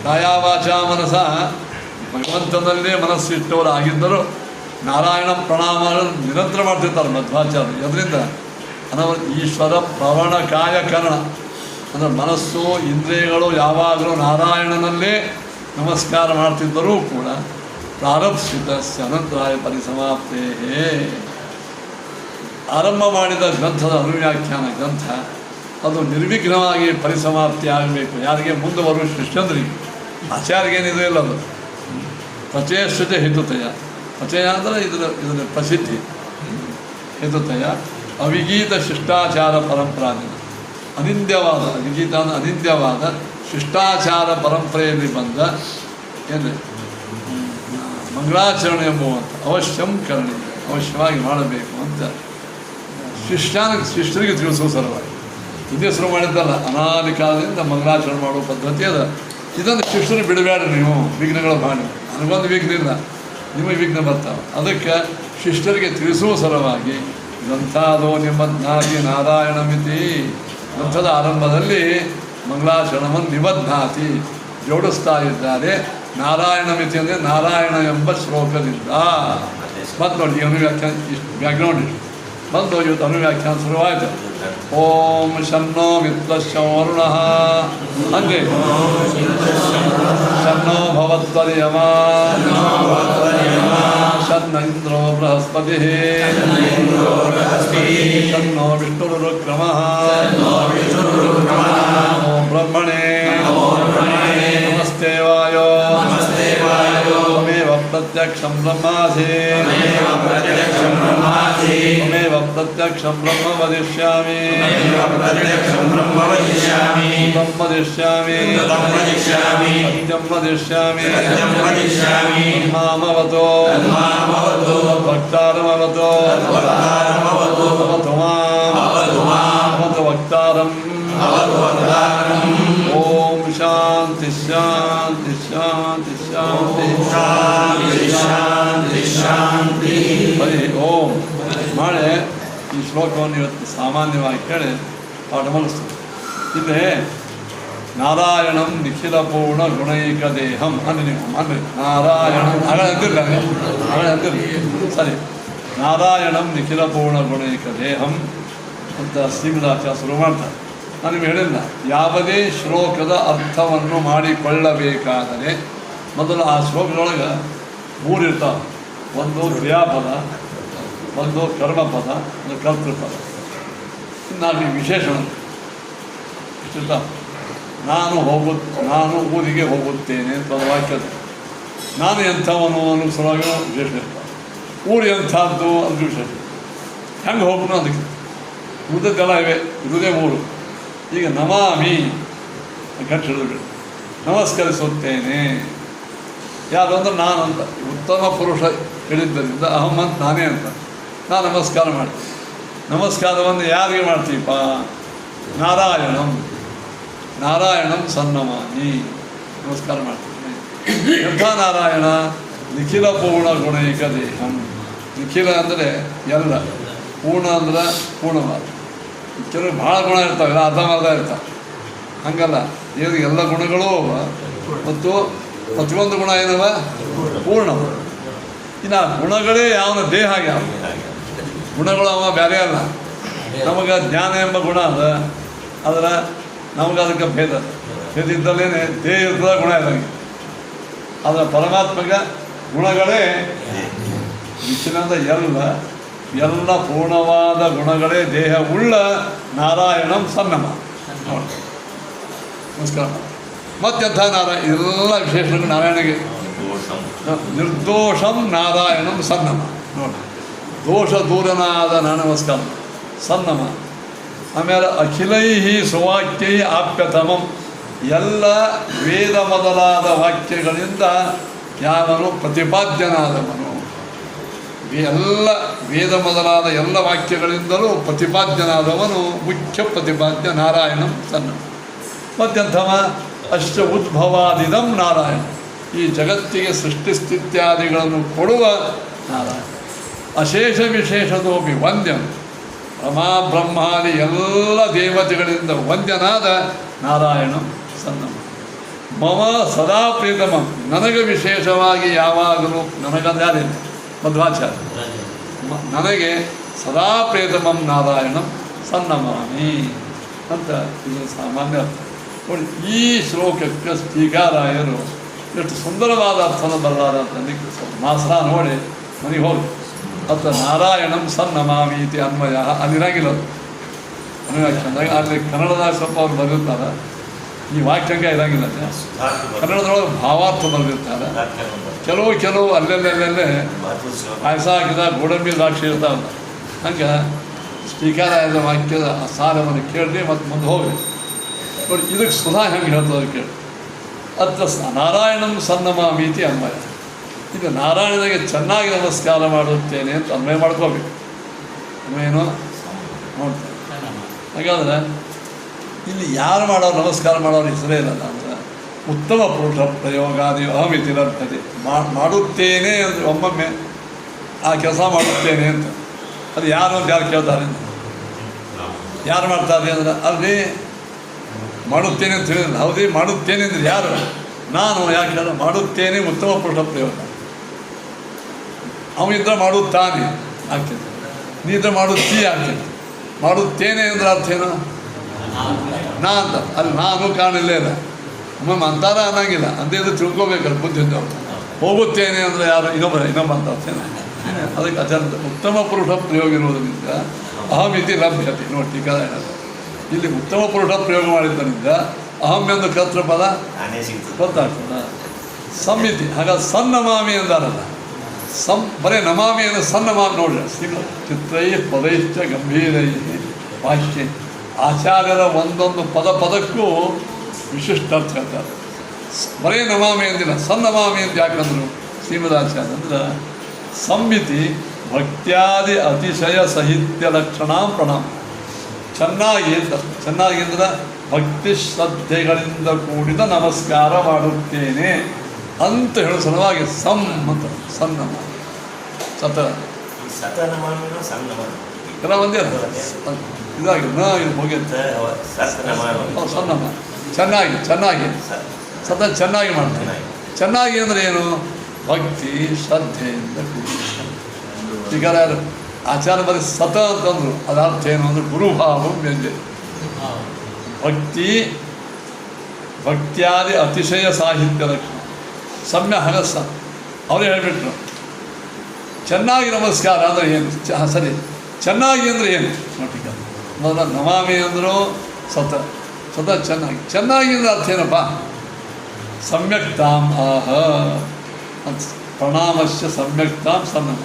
ಕಾಯಾವಾಚ ಮನಸ ಭಗವಂತನಲ್ಲೇ ಮನಸ್ಸು ಇಟ್ಟವರಾಗಿದ್ದರೂ ನಾರಾಯಣ ಪ್ರಣಾಮಗಳನ್ನು ನಿರಂತರ ಮಾಡ್ತಿರ್ತಾರೆ ಮಧ್ವಾಚಾರ್ಯರು. ಅದರಿಂದ ಈಶ್ವರ ಪ್ರವಣ ಕಾಯ ಕರ್ಣ ಅಂದರೆ ಮನಸ್ಸು ಇಂದ್ರಿಯಗಳು ಯಾವಾಗಲೂ ನಾರಾಯಣನಲ್ಲೇ ನಮಸ್ಕಾರ ಮಾಡ್ತಿದ್ದರೂ ಕೂಡ ಪ್ರಾರಬ್ಧಿತಸ್ಯ ಅನಂತರಾಯ ಪರಿಸಮಾಪ್ತೇ ಆರಂಭ ಮಾಡಿದ ಗ್ರಂಥದ ಅನುವ್ಯಾಖ್ಯಾನ ಗ್ರಂಥ ಅದು ನಿರ್ವಿಘ್ನವಾಗಿ ಪರಿಸಮಾಪ್ತಿ ಆಗಬೇಕು. ಯಾರಿಗೆ ಮುಂದೆ ಬರುವ ಶಿಷ್ಯಂದ್ರಿಗೆ ಆಚಾರ್ಯಗೇನಿದೆ ಇಲ್ಲ. ಅದು ಪ್ರಚೇಷ್ಟತೆ ಹೇತುತಯ. ಪ್ರಚಯ ಅಂದರೆ ಇದರ ಪ್ರಸಿದ್ಧಿ. ಹೇತುತಯ ಅವಿಗೀತ ಶಿಷ್ಟಾಚಾರ ಪರಂಪರಾದಿನ ಅನಿಂದ್ಯವಾದ ವಿಗೀತ ಅನಿಂದ್ಯವಾದ ಶಿಷ್ಟಾಚಾರ ಪರಂಪರೆಯಲ್ಲಿ ಬಂದ ಏನು ಮಂಗಳಾಚರಣೆ ಎಂಬುವಂಥ ಅವಶ್ಯವಾಗಿ ಮಾಡಬೇಕು ಅಂತ ಶಿಷ್ಯರಿಗೆ ತಿಳಿಸುವ ಸಲುವಾಗಿ ಹಿಂದೆ ಶುರು ಮಾಡಿದ್ದಲ್ಲ. ಅನಾದಿ ಕಾಲದಿಂದ ಮಂಗಳಾಚರಣೆ ಮಾಡುವ ಪದ್ಧತಿ ಅದ. ಇದನ್ನು ಶಿಷ್ಯರು ಬಿಡಬೇಡ್ರಿ ನೀವು ವಿಘ್ನಗಳು ಮಾಡಿ. ನನಗೊಂದು ವಿಘ್ನ ಇಲ್ಲ, ನಿಮಗೆ ವಿಘ್ನ ಬರ್ತಾವೆ. ಅದಕ್ಕೆ ಶಿಷ್ಯರಿಗೆ ತಿಳಿಸುವ ಸಲುವಾಗಿ ಗ್ರಂಥಾದೋ ನಿಬಧ್ನಾತಿ ನಾರಾಯಣ ಮಿತಿ ಗ್ರಂಥದ ಆರಂಭದಲ್ಲಿ ಮಂಗಳಾಚರಣವನ್ನು ನಿಬಧ್ನಾತಿ ಜೋಡಿಸ್ತಾ ಇದ್ದಾರೆ. ನಾರಾಯಣ ಮಿತಿ ಅಂದರೆ ನಾರಾಯಣ ಎಂಬ ಶ್ಲೋಕದಿಂದ. ಮತ್ತು ನೋಡಿ ಅನುವ್ಯಾಖ್ಯಾನ ಬ್ಯಾಕ್ಗ್ರೌಂಡ್ ಇಷ್ಟು ಬಂದು ಇವತ್ತು ಅನುವ್ಯಾಖ್ಯಾನ ಶುರುವಾಯಿತು. ಓಂ ಶನ್ನೋ ಮಿತ್ರಶ್ಚ ವರುಣಃ ಅಂದರೆ ಶನ್ನೋ ಭವತ್ವರ್ಯಮ ಶನ್ನ ಇಂದ್ರೋ ಬೃಹಸ್ಪತಿ ಶನ್ನೋ ವಿಷ್ಣುರುಕ್ರಮಃ ನಮೋ ಬ್ರಹ್ಮಣೇ ನಮಸ್ತೆ ವಾಯೋ ತ್ವಮೇವ ಪ್ರತ್ಯಕ್ಷಂ ಬ್ರಹ್ಮಾಸಿ ತ್ವಮೇವ ಪ್ರತ್ಯಕ್ಷಂ ಬ್ರಹ್ಮ ವದಿಷ್ಯಾಮಿ ಬ್ರಹ್ಮ ವದಿಷ್ಯಾಮಿ ಸತ್ಯಂ ವದಿಷ್ಯಾಮಿ ಮಾಮವತೋ ವಕ್ತಾರಮವತೋ ಅವತು ಮಾಂ ಅವತು ವಕ್ತಾರಂ. ಓಂ ಶಾಂತಿ ಶಾಂತಿ ಶಾಂತಿ ಶಾಂತಿ ಹರಿ ಓಂ. ನಾಳೆ ಈ ಶ್ಲೋಕವನ್ನು ಇವತ್ತು ಸಾಮಾನ್ಯವಾಗಿ ಕೇಳಿ ಪಾಠ ಮಾಡಿಸ್ತೀವಿ. ಇಲ್ಲೇ ನಾರಾಯಣಂ ನಿಖಿಲ ಪೂರ್ಣ ಗುಣೈಕ ದೇಹಂ ಅಂದರೆ ನೀವು ಅಂದರೆ ನಾರಾಯಣ ಅಂದಿರಲಿ ಸರಿ. ನಾರಾಯಣಂ ನಿಖಿಲ ಪೂರ್ಣ ಗುಣೈಕ ದೇಹಂ ಅಂತ ಶ್ರೀಮದಾಚಾರ್ಯ ಶುರು ಮಾಡ್ತಾರೆ. ನಾನು ನಿಮಗೆ ಹೇಳಿಲ್ಲ, ಯಾವುದೇ ಶ್ಲೋಕದ ಅರ್ಥವನ್ನು ಮಾಡಿಕೊಳ್ಳಬೇಕಾದರೆ ಮೊದಲು ಆ ಶ್ಲೋಕದೊಳಗೆ 3 ಇರ್ತಾವೆ. ಒಂದು ಕ್ರಿಯಾಪದ, ಒಂದು ಕರ್ಮಪದ, ಒಂದು ಕರ್ತೃಪದ, ಇನ್ನು ವಿಶೇಷಣ ಇಷ್ಟಿರ್ತಾವೆ. ನಾನು ಊರಿಗೆ ಹೋಗುತ್ತೇನೆ ಅಂತ ಒಂದು ವಾಕ್ಯದ ನಾನು ಎಂಥವನು ಅನ್ನೋ ಸಲುವಾಗಿ ವಿಶೇಷ ಇರ್ತಾವೆ. ಊರು ಎಂಥದ್ದು ಅದು ವಿಶೇಷ. ಹೆಂಗೆ ಹೋಗ್ನು ಅದಕ್ಕೆ ಉಳಿದದ್ದೆಲ್ಲ ಇವೆ. ಇರುವುದೇ 3. ಈಗ ನಮಾಮಿ ಗಂಟು ಹಿಡಿದು ನಮಸ್ಕರಿಸುತ್ತೇನೆ. ಯಾರು ಅಂದ್ರೆ ನಾನು ಅಂತ ಉತ್ತಮ ಪುರುಷ ಹೇಳಿದ್ದರಿಂದ ಅಹಂ ಅಂತ ನಾನೇ ಅಂತ ನಾನು ನಮಸ್ಕಾರ ಮಾಡ್ತೀನಿ. ನಮಸ್ಕಾರವನ್ನು ಯಾರಿಗೆ ಮಾಡ್ತೀಪ? ನಾರಾಯಣಂ ಸನ್ನಮಾನಿ ನಮಸ್ಕಾರ ಮಾಡ್ತೀನಿ. ಎಂಥ ನಾರಾಯಣ? ನಿಖಿಲ ಪೂರ್ಣ ಗುಣೈಕ ದೇಹಂ. ನಿಖಿಲ ಅಂದರೆ ಎಲ್ಲ, ಪೂರ್ಣ ಅಂದ್ರೆ ಪೂರ್ಣವಾದ. ಕೆಲವು ಭಾಳ ಗುಣ ಇರ್ತಾವೆ, ಅರ್ಧಮರ್ಧ ಇರ್ತಾವೆ. ಹಂಗಲ್ಲ, ದೇವರಿಗೆ ಎಲ್ಲ ಗುಣಗಳೂ ಮತ್ತು ಪ್ರತಿಯೊಂದು ಗುಣ ಏನವ? ಪೂರ್ಣ. ಇನ್ನು ಗುಣಗಳೇ ಯಾವನ ದೇಹ ಯಾವ ಗುಣಗಳು ಅವ ಬೇರೆ ಅಲ್ಲ. ನಮಗೆ ಜ್ಞಾನ ಎಂಬ ಗುಣ ಅದ, ಆದರೆ ನಮಗೆ ಅದಕ್ಕೆ ಭೇದ ಇದ್ದಲ್ಲೇ ದೇಹ ಇರ್ತದ, ಗುಣ ಇದ್ದಂಗೆ. ಆದರೆ ಪರಮಾತ್ಮಗೆ ಗುಣಗಳೇ ವಿಷ್ಣುವಿನ ಎಲ್ಲ ಪೂರ್ಣವಾದ ಗುಣಗಳೇ ದೇಹ ಉಳ್ಳ ನಾರಾಯಣಂ ಸನ್ನಮ. ನಮಸ್ಕಾರ. ಮತ್ತೆಂಥ ನಾರಾಯಣ ಎಲ್ಲ ವಿಶೇಷಗಳು ನಾರಾಯಣಿಗೆ. ನಿರ್ದೋಷಂ ನಾರಾಯಣಂ ಸನ್ನಮ. ನೋಡಿ, ದೋಷ ದೂರನಾದ ನಮಸ್ಕಾರ ಸನ್ನಮ. ಆಮೇಲೆ ಅಖಿಲೈ ಸುವಾಕ್ಯೈ ಆಪ್ಯತಮಂ. ಎಲ್ಲ ವೇದ ಮೊದಲಾದ ವಾಕ್ಯಗಳಿಂದ ಯಾವನು ಪ್ರತಿಪಾದ್ಯನಾದವನು. ಎಲ್ಲ ವೇದ ಮೊದಲಾದ ಎಲ್ಲ ವಾಕ್ಯಗಳಿಂದಲೂ ಪ್ರತಿಪಾದ್ಯನಾದವನು ಮುಖ್ಯ ಪ್ರತಿಪಾದ್ಯ ನಾರಾಯಣಂ ಸನ್ನಮ. ಮತ್ತೆಂಥವ ಅಷ್ಟ ಉದ್ಭವಾದಿದಂ ನಾರಾಯಣ. ಈ ಜಗತ್ತಿಗೆ ಸೃಷ್ಟಿ ಸ್ಥಿತ್ಯಾದಿಗಳನ್ನು ಕೊಡುವ ನಾರಾಯಣ. ಅಶೇಷ ವಿಶೇಷದೋಪಿ ವಂದ್ಯಂ. ರಮಾ ಬ್ರಹ್ಮಾದಿ ಎಲ್ಲ ದೇವತೆಗಳಿಂದ ವಂದ್ಯನಾದ ನಾರಾಯಣ ಸನ್ನಮ. ಮಮ ಸದಾ ಪ್ರೀತಮಂ. ನನಗೆ ವಿಶೇಷವಾಗಿ ಯಾವಾಗಲೂ ನನಗಂದ್ರೆ ಮಧ್ವಾಚಾರ್ಯ ನನಗೆ ಸದಾ ಪ್ರೇತಮಂ ನಾರಾಯಣಂ ಸನ್ನಮಾಮಿ ಅಂತ ಇದು ಸಾಮಾನ್ಯ ಅರ್ಥ. ನೋಡಿ, ಈ ಶ್ಲೋಕಕ್ಕೆ ಟೀಕಾರಾಯರು ಎಷ್ಟು ಸುಂದರವಾದ ಅರ್ಥನ ಬರಲಾರ ಅಂತ ಮಾಸ್ರ ನೋಡಿ ಮನೆಗೆ ಹೋಗಿ ಅತ್ತ ನಾರಾಯಣಂ ಸನ್ನಮಾಮಿ ಇತಿ ಅನ್ವಯ ಅಲ್ಲಿರಂಗಿಲ್ಲ. ಅನ್ವಯಾಖ್ಯಂದಾಗ ಅಲ್ಲಿ ಕನ್ನಡದಾಗ ಸ್ವಲ್ಪ ಅವ್ರು ಬರೆದಿರ್ತಾರೆ, ಈ ವಾಕ್ಯಾಂಗ ಇರಂಗಿಲ್ಲ. ಕನ್ನಡದೊಳಗೆ ಭಾವಾರ್ಥ ಬರೆದಿರ್ತಾರೆ. ಕೆಲವು ಅಲ್ಲೆಲ್ಲೇ ಪಾಯಸ ಹಾಕಿದ ಗೋಡಂಬಿ ದ್ರಾಕ್ಷಿ ಇರ್ತಾವಲ್ಲ, ಹಂಗೆ ಸ್ವೀಕಾರಾಯದ ವಾಕ್ಯದ ಸಾರವನ್ನು ಕೇಳಿ ಮತ್ತು ಮುಂದೆ ಹೋಗಿ ನೋಡಿ ಇದಕ್ಕೆ ಸುಧಾ ಹೆಂಗೆ ಹೇಳ್ತದೆ ಕೇಳಿ. ಅತ್ರ ನಾರಾಯಣಂ ಸನ್ನಮಾಮೀತಿ ಅನ್ವಯ. ಈಗ ನಾರಾಯಣನಿಗೆ ಚೆನ್ನಾಗಿ ನಮಸ್ಕಾರ ಮಾಡುತ್ತೇನೆ ಅಂತ ಅನ್ವಯ ಮಾಡ್ಕೋಬೇಕು. ಅನ್ವಯನೋ ನೋಡ್ತೇನೆ. ಹಾಗಾದರೆ ಇಲ್ಲಿ ಯಾರು ಮಾಡೋರು ನಮಸ್ಕಾರ ಮಾಡೋರು ಹೆಸರೇ ಇಲ್ಲಲ್ಲ ಅಂದರೆ ಉತ್ತಮ ಪುರುಷ ಪ್ರಯೋಗಾದಿ ಅಹಮಿತಿ ಲಭ್ಯತೆ. ಮಾಡುತ್ತೇನೆ ಅಂದರೆ ಒಮ್ಮೊಮ್ಮೆ ಆ ಕೆಲಸ ಮಾಡುತ್ತೇನೆ ಅಂತ ಅದು ಯಾರು ಅಂತ ಯಾರು ಕೇಳ್ತಾರೆ, ಯಾರು ಮಾಡ್ತಾರೆ ಅಂದರೆ ಅಲ್ಲಿ ಮಾಡುತ್ತೇನೆ ಅಂತ ಹೇಳಿದ್ರೆ ಹೌದೇ ಮಾಡುತ್ತೇನೆ ಅಂದರೆ ಯಾರು? ನಾನು. ಯಾಕೆ ಹೇಳ ಮಾಡುತ್ತೇನೆ ಉತ್ತಮ ಪುರುಷ ಪ್ರಯೋಗ. ಅವನಿದ್ರೆ ಮಾಡುತ್ತಾನೆ ಆಗ್ತೈತೆ, ನೀದ್ರೆ ಮಾಡುತ್ತೀ ಆಗ್ತೈತೆ. ಮಾಡುತ್ತೇನೆ ಅಂದ್ರೆ ಅರ್ಥ ಏನು? ನಾ ಅಂತ ಅಲ್ಲಿ ನಾನು ಕಾಣಿಲ್ಲೇ ಇಲ್ಲ. ಒಮ್ಮೊಮ್ಮೆ ಅಂತಾರ ಅನ್ನಂಗಿಲ್ಲ, ಅಂದೇ ಇದು ತಿಳ್ಕೊಬೇಕಲ್ಲ ಬುದ್ಧಿಂದ. ಹೋಗುತ್ತೇನೆ ಅಂದರೆ ಯಾರು? ಇನ್ನೊಬ್ಬ ಅಂತ ಅರ್ಥೇನೆ. ಅದಕ್ಕೆ ಅತ್ಯಂತ ಉತ್ತಮ ಪುರುಷ ಪ್ರಯೋಗ ಇರುವುದರಿಂದ ಅಹಮಿತಿ ಲಭ್ಯತೆ. ನೋಡಿ ಟೀಕಾ ಇಲ್ಲಿ ಉತ್ತಮ ಪುರುಷ ಪ್ರಯೋಗ ಮಾಡಿದ್ದರಿಂದ ಅಹಂ ಎಂದು ಕರ್ತ ಪದ ಗೊತ್ತಾಗ್ತದ. ಸಂಹಿತಿ ಹಾಗಾದ್ರೆ ಸನ್ನಮಾಮಿ ಎಂದಾರಲ್ಲ, ಬರೀ ನಮಾಮಿ ಅಂದರೆ ಸನ್ನಮಾಮಿ ನೋಡ್ರಿ. ಚಿತ್ರೈ ಪದೈಶ್ಚ ಗಂಭೀರೈ ವಾಕ್ಯ. ಆಚಾರ್ಯರ ಒಂದೊಂದು ಪದಕ್ಕೂ ವಿಶಿಷ್ಟ ಅರ್ಥ ಹೇಳ್ತಾರೆ. ಬರೀ ನಮಾಮಿ ಅಂದಿಲ್ಲ, ಸನ್ನಮಾಮಿ ಅಂತ ಯಾಕಂದ್ರು ಶ್ರೀಮದಾಚಾರ್ಯ ಅಂದ್ರೆ ಸಂಹಿತಿ ಭಕ್ತ್ಯಾದಿ ಅತಿಶಯ ಸಾಹಿತ್ಯ ಲಕ್ಷಣ ಪ್ರಣಾಮ. ಚೆನ್ನಾಗಿ ಅಂದ್ರೆ ಭಕ್ತಿ ಶ್ರದ್ಧೆಗಳಿಂದ ಕೂಡಿದ ನಮಸ್ಕಾರ ಮಾಡುತ್ತೇನೆ ಅಂತ ಹೇಳೋ ಸಲುವಾಗಿ ಅಂತ ಸನ್ನಮ ಎಲ್ಲ ಒಂದೇ ಇದಾಗಿ ಇದು ಹೋಗಿ ಸನ್ನಮ ಚೆನ್ನಾಗಿ ಚೆನ್ನಾಗಿ ಮಾಡ್ತೇನೆ. ಚೆನ್ನಾಗಿ ಅಂದರೆ ಏನು? ಭಕ್ತಿ ಶ್ರದ್ಧೆಯಿಂದ ಕೂಡಿದ. ಈಗ ಯಾರು ಆಚಾರ್ಯ ಬರೀ ಸತ ಅಂತಂದ್ರು, ಅದಾರ್ಥ ಏನು ಅಂದರೆ ಗುರುಭಾವ ವ್ಯಂಜ. ಭಕ್ತ್ಯಾದಿ ಅತಿಶಯ ಸಾಹಿತ್ಯ ಲಕ್ಷಣ ಸಮ್ಯ ಹಗಸ. ಅವರೇ ಹೇಳಿಬಿಟ್ರು ಚೆನ್ನಾಗಿ ನಮಸ್ಕಾರ ಅಂದರೆ ಏನು? ಸರಿ, ಚೆನ್ನಾಗಿ ಅಂದರೆ ಏನು? ನೋಟಿಕ ಮೊದಲ ನಮಾಮಿ ಅಂದರು ಸತ ಚೆನ್ನಾಗಿ ಅಂದರೆ ಅರ್ಥ ಏನಪ್ಪ? ಸಮ್ಯಕ್ತಾಂ ಆಹ ಅಂತ ಪ್ರಣಾಮಶ್ಚ ಸಮ್ಯಕ್ತಾಂ ಸನ್ನಮ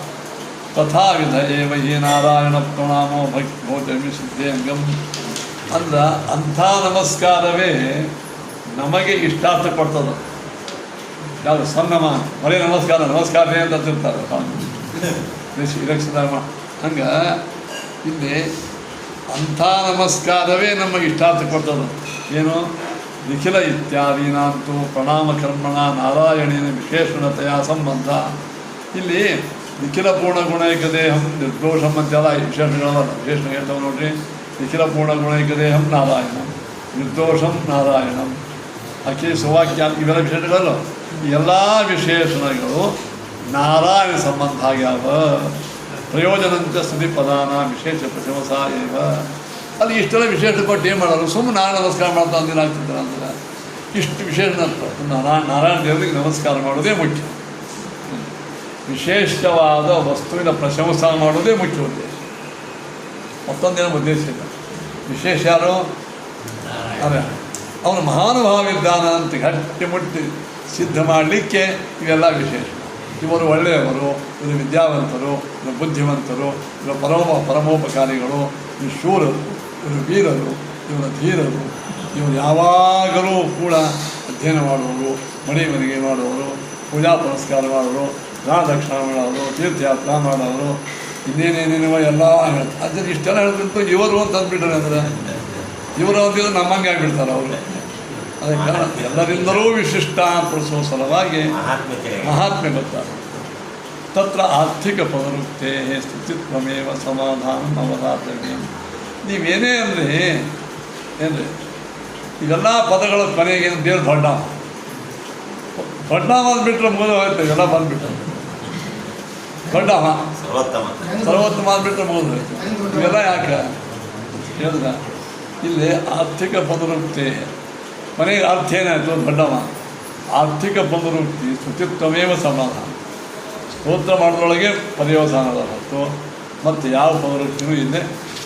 ತಥಾವಿಧ ಏವ ಹಿ ನಾರಾಯಣ ಪ್ರಣಾಮೋ ಭಕ್ತಿ ಸಿದ್ಧೇಂಗಂ. ಅಂದ್ರೆ ಅಂಥ ನಮಸ್ಕಾರವೇ ನಮಗೆ ಇಷ್ಟಾರ್ಥ ಕೊಡ್ತದೆ. ಯಾವುದು? ಸನ್ನಮ. ಬರೀ ನಮಸ್ಕಾರನೇ ಅಂತ ತಿರ್ತಾರೆ ಇಲೆಕ್ಷನ್. ಹಂಗೆ ಇಲ್ಲಿ ಅಂಥ ನಮಸ್ಕಾರವೇ ನಮಗೆ ಇಷ್ಟಾರ್ಥ ಕೊಡ್ತದೆ. ಏನು? ನಿಖಿಲ ಇತ್ಯಾದೀನಾಂತೂ ಪ್ರಣಾಮ ಕರ್ಮಣ ನಾರಾಯಣೇನ ವಿಶೇಷಣತೆಯ ಸಂಬಂಧ. ಇಲ್ಲಿ ನಿಖಿಲ ಪೂರ್ಣ ಗುಣೈಕ ದೇಹಂ ನಿರ್ದೋಷಂ ಅಂತೆಲ್ಲ ವಿಶೇಷಗಳಲ್ಲ. ವಿಶೇಷ ಹೇಳ್ತಾವೆ ನೋಡ್ರಿ. ನಿಖಿಲ ಪೂರ್ಣ ಗುಣೈಕ ದೇಹಂ ನಾರಾಯಣಂ, ನಿರ್ದೋಷಂ ನಾರಾಯಣಂ, ಅಖಿ ಸುವಾಕ್ಯ ಇವೆಲ್ಲ ವಿಶೇಷಗಳಲ್ಲ. ಈ ಎಲ್ಲ ವಿಶೇಷಣಗಳು ನಾರಾಯಣ ಸಂಬಂಧ ಆಗ್ಯಾವ. ಪ್ರಯೋಜನಂತ ಸ್ತುತಿ ಪದಾನ ವಿಶೇಷ ಪ್ರಶಂಸ ಏವ. ಅಲ್ಲಿ ಇಷ್ಟೆಲ್ಲ ವಿಶೇಷ ಕೊಟ್ಟು ಏನು ಮಾಡೋರು? ಸುಮ್ಮನೆ ನಾರಾಯಣ ನಮಸ್ಕಾರ ಮಾಡ್ತಾ ಅಂದಿನ ಆಗ್ತಿದ್ದಾರೆ ಅಂದ್ರೆ ಇಷ್ಟು ವಿಶೇಷ ನಾರಾಯಣ ದೇವರಿಗೆ ನಮಸ್ಕಾರ ಮಾಡೋದೇ ಮುಖ್ಯ. ವಿಶೇಷವಾದ ವಸ್ತುವಿನ ಪ್ರಶಂಸ ಮಾಡೋದೇ ಮುಖ್ಯ ಉದ್ದೇಶ, ಮತ್ತೊಂದೇನೋ ಉದ್ದೇಶ ಇಲ್ಲ. ವಿಶೇಷ ಯಾರು? ಅದೇ ಅವನು ಮಹಾನುಭಾವಿದ್ದಾನ ಅಂತ ಗಟ್ಟಿ ಮುಟ್ಟಿ ಸಿದ್ಧ ಮಾಡಲಿಕ್ಕೆ ಇವೆಲ್ಲ ವಿಶೇಷ. ಇವರು ಒಳ್ಳೆಯವರು, ಇವರು ವಿದ್ಯಾವಂತರು, ಇವರು ಬುದ್ಧಿವಂತರು, ಇವರು ಪರಮೋಪಕಾರಿಗಳು, ಇವರು ಶೂರರು, ಇವರು ವೀರರು, ಇವರು ಧೀರರು, ಇವರು ಯಾವಾಗಲೂ ಕೂಡ ಅಧ್ಯಯನ ಮಾಡುವವರು, ಮನೆಗೆ ಮಾಡುವವರು, ಪೂಜಾ ಪುರಸ್ಕಾರ ಮಾಡೋರು, ದಾನದಕ್ಷಿಣ ಮಾಡೋರು, ತೀರ್ಥಯಾತ್ರಾ ಮಾಡೋರು, ಇನ್ನೇನೇನೇನೋ ಎಲ್ಲ ಹೇಳ್ತಾರೆ. ಅದನ್ನು ಇಷ್ಟೆಲ್ಲ ಹೇಳ್ಬಿಟ್ಟು ಇವರು ಅಂತ ಅಂದ್ಬಿಟ್ರೆ ಅಂದರೆ ಇವರು ಅಂತಿದ್ರೆ ನಮ್ಮಂಗೆ ಆಗಿಬಿಡ್ತಾರೆ ಅವರು. ಅದಕ್ಕೆ ಕಾರಣ ಎಲ್ಲರಿಂದಲೂ ವಿಶಿಷ್ಟ ಪಡಿಸುವ ಸಲುವಾಗಿ ಮಹಾತ್ಮೆ ಗೊತ್ತಾರೆ. ತತ್ರ ಆರ್ಥಿಕ ಪದರುಕ್ತೇ ಸ್ಥಿತಿತ್ವಮೇವ ಸಮಾಧಾನ ಅವಧಾತವ್ಯ. ನೀವೇನೇ ಅಂದರೆ ಏನ್ರಿ ಇವೆಲ್ಲ ಪದಗಳ ಕೊನೆಗೆ ದೇವ್ರು ದೊಡ್ಡ ಅಂದ್ಬಿಟ್ರೆ ಮುಗಿದು ಹೋಯ್ತು. ಇವೆಲ್ಲ ಬಂದುಬಿಟ್ಟು ದೊಡ್ಡವ ಸರ್ವೋತ್ತಮ ಅಂದ್ಬಿಟ್ರೆ ಮುಗಿದು ಹೋಯ್ತು. ಇವೆಲ್ಲ ಯಾಕೆ ಹೇಳಿದ ಇಲ್ಲಿ ಆರ್ಥಿಕ ಪದರುಕ್ತಿ ಮನೆಗೆ ಅರ್ಥ ಏನಾಯಿತು? ದೊಡ್ಡವ. ಆರ್ಥಿಕ ಪದರುಕ್ತಿ ಸ್ತುತಿತ್ವಮೇವ ಸಮಾಧಾನ. ಸ್ತೋತ್ರ ಮಾಡೋದ್ರೊಳಗೆ ಪರ್ಯವಸಾನದ ಹೊತ್ತು ಮತ್ತು ಯಾವ ಪದರುಕ್ತಿಯೂ ಇಲ್ಲೇ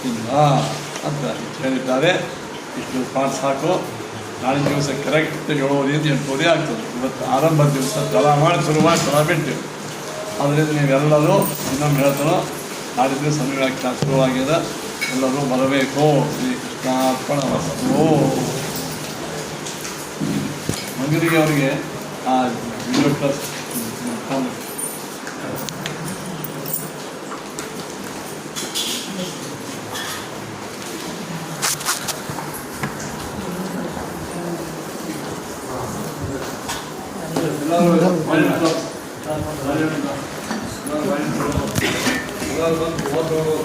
ಇಲ್ಲ ಅಂತ ಹೇಳಿದ್ದಾರೆ. ಇಷ್ಟು ಪಾಠ ಸಾಕು. ನಾಳಿನ ದಿವಸ ಕರೆಕ್ಟ್ 7:08 8 ಆಗ್ತದೆ. ಇವತ್ತು ಆರಂಭದ ದಿವಸ ಜಲ ಮಾಡಿ ಶುರುವಾಗಿ ಜಲ ಬಿಟ್ಟು ಅದರಿಂದ ನೀವೆಲ್ಲರೂ ಇನ್ನೊಮ್ಮೆ ಹೇಳ್ತಾರೋ ನಾಳಿನ ದಿವಸ ಸಂವ್ಯಾಖ್ಯಾನ ಶುರುವಾಗಿದೆ. ಎಲ್ಲರೂ ಬರಬೇಕು. ಶ್ರೀ ಕೃಷ್ಣಾರ್ಪಣ ವಸ್ತು. ಮಂಗರಿಗೆ ಅವರಿಗೆ ಆ ವಿಡಿಯೋ ಕ್ಲಾಸ್ ಎಲ್ಲರೂ